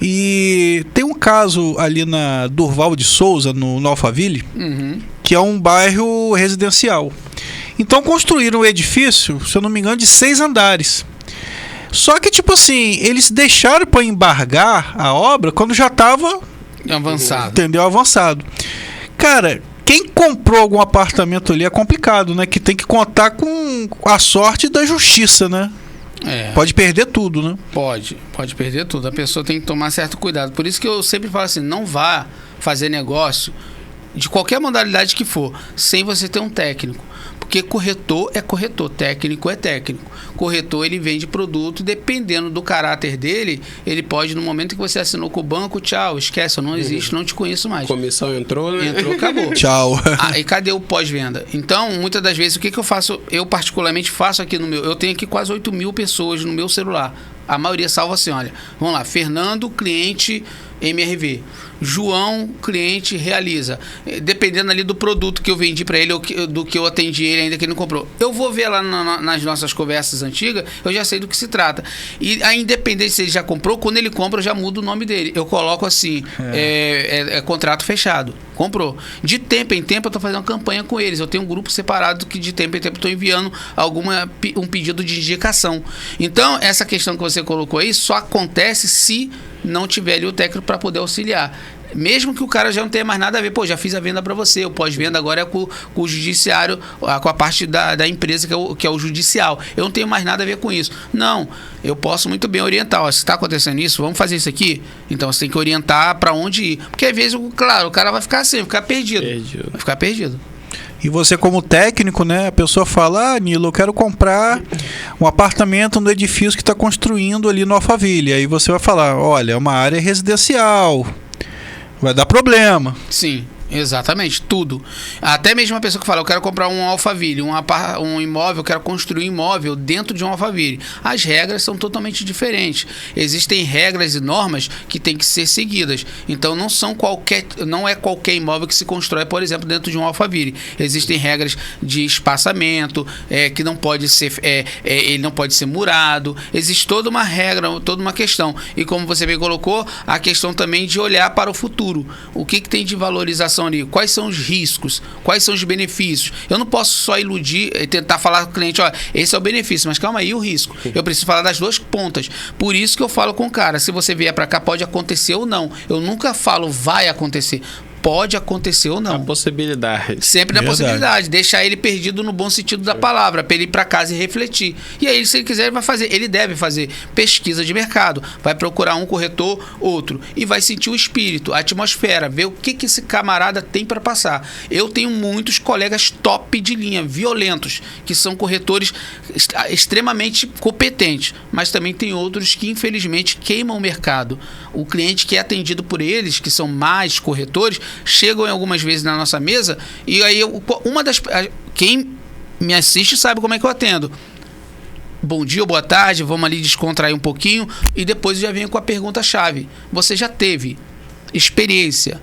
E tem um caso ali na Durval de Souza, no Alphaville, que é um bairro residencial. Então construíram um edifício, se eu não me engano, de 6 andares. Só que, tipo assim, eles deixaram para embargar a obra quando já estava avançado. Entendeu? Avançado. Cara, quem comprou algum apartamento ali é complicado, né? Que tem que contar com a sorte da justiça, né? Pode perder tudo, né? Pode perder tudo. A pessoa tem que tomar certo cuidado. Por isso que eu sempre falo assim, não vá fazer negócio de qualquer modalidade que for, sem você ter um técnico. Porque corretor é corretor, técnico é técnico. Corretor, ele vende produto, dependendo do caráter dele, ele pode, no momento que você assinou com o banco, tchau, esquece, eu não existe, não te conheço mais. Comissão entrou, né? Entrou, acabou. Tchau. E cadê o pós-venda? Então, muitas das vezes, o que eu faço? Eu particularmente faço aqui no meu... Eu tenho aqui quase 8 mil pessoas no meu celular. A maioria salva assim, olha, vamos lá, Fernando, cliente MRV. João, cliente, realiza. Dependendo ali do produto que eu vendi para ele ou do que eu atendi ele ainda que ele não comprou. Eu vou ver lá nas nossas conversas antigas, eu já sei do que se trata. E a independente se ele já comprou, quando ele compra, eu já mudo o nome dele. Eu coloco assim, contrato fechado. Comprou. De tempo em tempo, eu estou fazendo uma campanha com eles. Eu tenho um grupo separado que de tempo em tempo estou enviando um pedido de indicação. Então, essa questão que você colocou aí só acontece se não tiver ali o técnico para poder auxiliar. Mesmo que o cara já não tenha mais nada a ver, já fiz a venda para você, o pós-venda agora é com o judiciário, com a parte da empresa que é o judicial. Eu não tenho mais nada a ver com isso. Não, eu posso muito bem orientar. Se está acontecendo isso, vamos fazer isso aqui? Então você tem que orientar para onde ir. Porque às vezes, claro, o cara vai ficar assim, vai ficar perdido. Vai ficar perdido. E você como técnico, né? A pessoa fala, Nilo, eu quero comprar um apartamento no edifício que está construindo ali no Alphaville. Aí você vai falar, olha, é uma área residencial, vai dar problema. Sim. Exatamente, tudo. Até mesmo uma pessoa que fala, eu quero comprar um Alphaville, um imóvel, eu quero construir um imóvel dentro de um Alphaville. As regras são totalmente diferentes. Existem regras e normas que têm que ser seguidas. Então não é qualquer imóvel que se constrói, por exemplo, dentro de um Alphaville. Existem regras de espaçamento, que não pode ser, ele não pode ser murado. Existe toda uma regra, toda uma questão. E como você bem colocou, a questão também de olhar para o futuro. O que tem de valorização ali, quais são os riscos, quais são os benefícios. Eu não posso só iludir e tentar falar com o cliente, esse é o benefício, mas calma aí, o risco. Eu preciso falar das duas pontas. Por isso que eu falo com o cara, se você vier para cá, pode acontecer ou não. Eu nunca falo vai acontecer. Pode acontecer ou não. A possibilidade. Sempre na possibilidade. Deixar ele perdido no bom sentido da palavra, para ele ir para casa e refletir. E aí, se ele quiser, ele vai fazer. Ele deve fazer pesquisa de mercado. Vai procurar um corretor, outro. E vai sentir o espírito, a atmosfera, ver o que esse camarada tem para passar. Eu tenho muitos colegas top de linha, violentos, que são corretores extremamente competentes. Mas também tem outros que, infelizmente, queimam o mercado. O cliente que é atendido por eles, que são mais corretores, chegam algumas vezes na nossa mesa e aí quem me assiste sabe como é que eu atendo. Bom dia ou boa tarde, vamos ali descontrair um pouquinho e depois eu já venho com a pergunta-chave. Você já teve experiência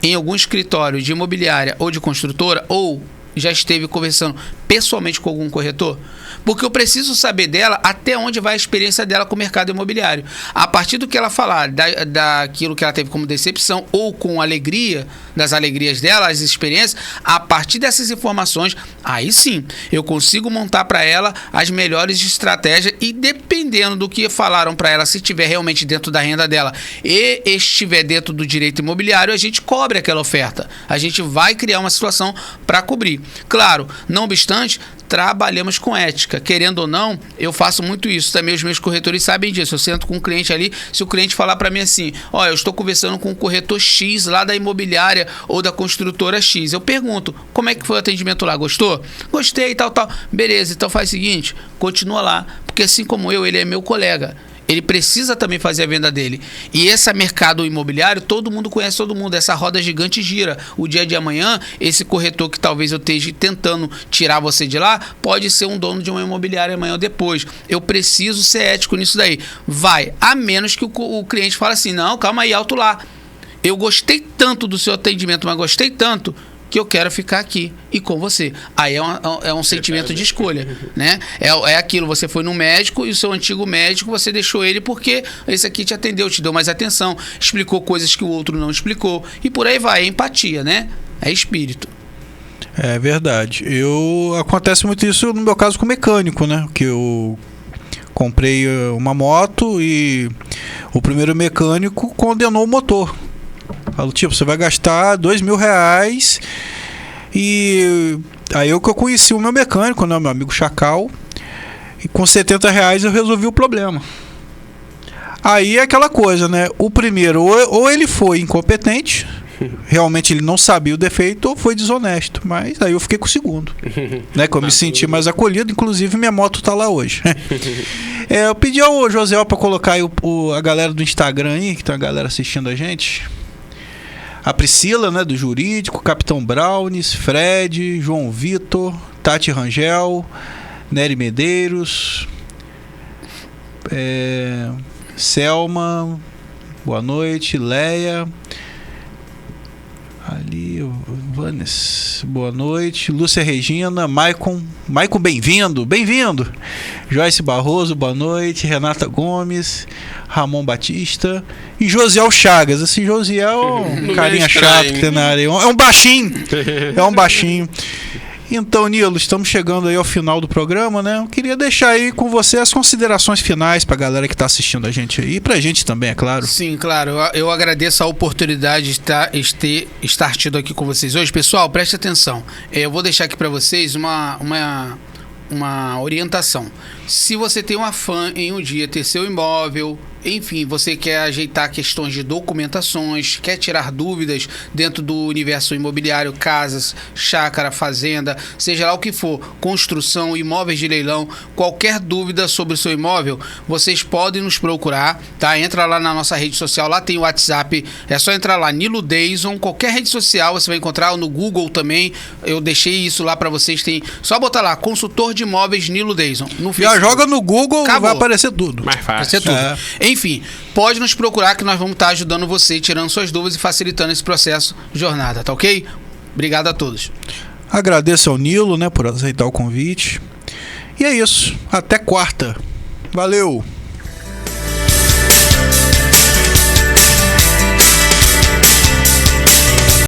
em algum escritório de imobiliária ou de construtora ou já esteve conversando pessoalmente com algum corretor? Porque eu preciso saber dela até onde vai a experiência dela com o mercado imobiliário. A partir do que ela falar, daquilo que ela teve como decepção ou com alegria, das alegrias dela, as experiências, a partir dessas informações, aí sim, eu consigo montar para ela as melhores estratégias e dependendo do que falaram para ela, se estiver realmente dentro da renda dela e estiver dentro do direito imobiliário, a gente cobre aquela oferta. A gente vai criar uma situação para cobrir. Claro, não obstante, trabalhamos com ética. Querendo ou não, eu faço muito isso. Também os meus corretores sabem disso. Eu sento com um cliente ali, se o cliente falar para mim assim, eu estou conversando com o corretor X lá da imobiliária ou da construtora X. Eu pergunto, como é que foi o atendimento lá? Gostou? Gostei, tal. Beleza, então faz o seguinte, continua lá. Porque assim como eu, ele é meu colega. Ele precisa também fazer a venda dele. E esse mercado imobiliário, todo mundo conhece todo mundo. Essa roda gigante gira. O dia de amanhã, esse corretor que talvez eu esteja tentando tirar você de lá, pode ser um dono de uma imobiliária amanhã ou depois. Eu preciso ser ético nisso daí. Vai. A menos que o cliente fale assim, não, calma aí, alto lá. Eu gostei tanto do seu atendimento, mas gostei tanto que eu quero ficar aqui e com você. Aí é um sentimento de escolha, né? É aquilo, você foi no médico e o seu antigo médico, você deixou ele porque esse aqui te atendeu, te deu mais atenção, explicou coisas que o outro não explicou e por aí vai, é empatia, né? É espírito. É verdade. Acontece muito isso no meu caso com mecânico, né? Que eu comprei uma moto e o primeiro mecânico condenou o motor. Falo, você vai gastar R$2.000 e aí que eu conheci o meu mecânico, né, meu amigo Chacal, e com R$70 eu resolvi o problema. Aí é aquela coisa, né, o primeiro ou ele foi incompetente, realmente ele não sabia o defeito, ou foi desonesto, mas aí eu fiquei com o segundo, né, que eu me senti mais acolhido, inclusive minha moto tá lá hoje. Eu pedi ao José para colocar aí a galera do Instagram aí, que tem a galera assistindo a gente. A Priscila, né, do Jurídico, Capitão Brownies, Fred, João Vitor, Tati Rangel, Nery Medeiros, Selma, boa noite. Leia. Ali, Vanessa, boa noite. Lúcia Regina, Maicon, bem-vindo. Joyce Barroso, boa noite. Renata Gomes, Ramon Batista e Josiel Chagas. Esse Josiel, um carinha chato que tem na área. É um baixinho. Então, Nilo, estamos chegando aí ao final do programa, né? Eu queria deixar aí com você as considerações finais pra galera que tá assistindo a gente aí e pra gente também, é claro. Sim, claro. Eu agradeço a oportunidade de estar tido aqui com vocês hoje. Pessoal, preste atenção. Eu vou deixar aqui pra vocês uma orientação. Se você tem um afã em um dia ter seu imóvel, enfim, você quer ajeitar questões de documentações, quer tirar dúvidas dentro do universo imobiliário, casas, chácara, fazenda, seja lá o que for, construção, imóveis de leilão, qualquer dúvida sobre o seu imóvel, vocês podem nos procurar, tá? Entra lá na nossa rede social, lá tem o WhatsApp, é só entrar lá, Nilo Deison, qualquer rede social você vai encontrar, no Google também, eu deixei isso lá pra vocês, tem só botar lá, consultor de imóveis Nilo Deison. Já joga no Google, acabou. Vai aparecer tudo. Mais fácil. Enfim, pode nos procurar que nós vamos estar ajudando você, tirando suas dúvidas e facilitando esse processo de jornada, tá ok? Obrigado a todos. Agradeço ao Nilo, né, por aceitar o convite. E é isso. Até quarta. Valeu!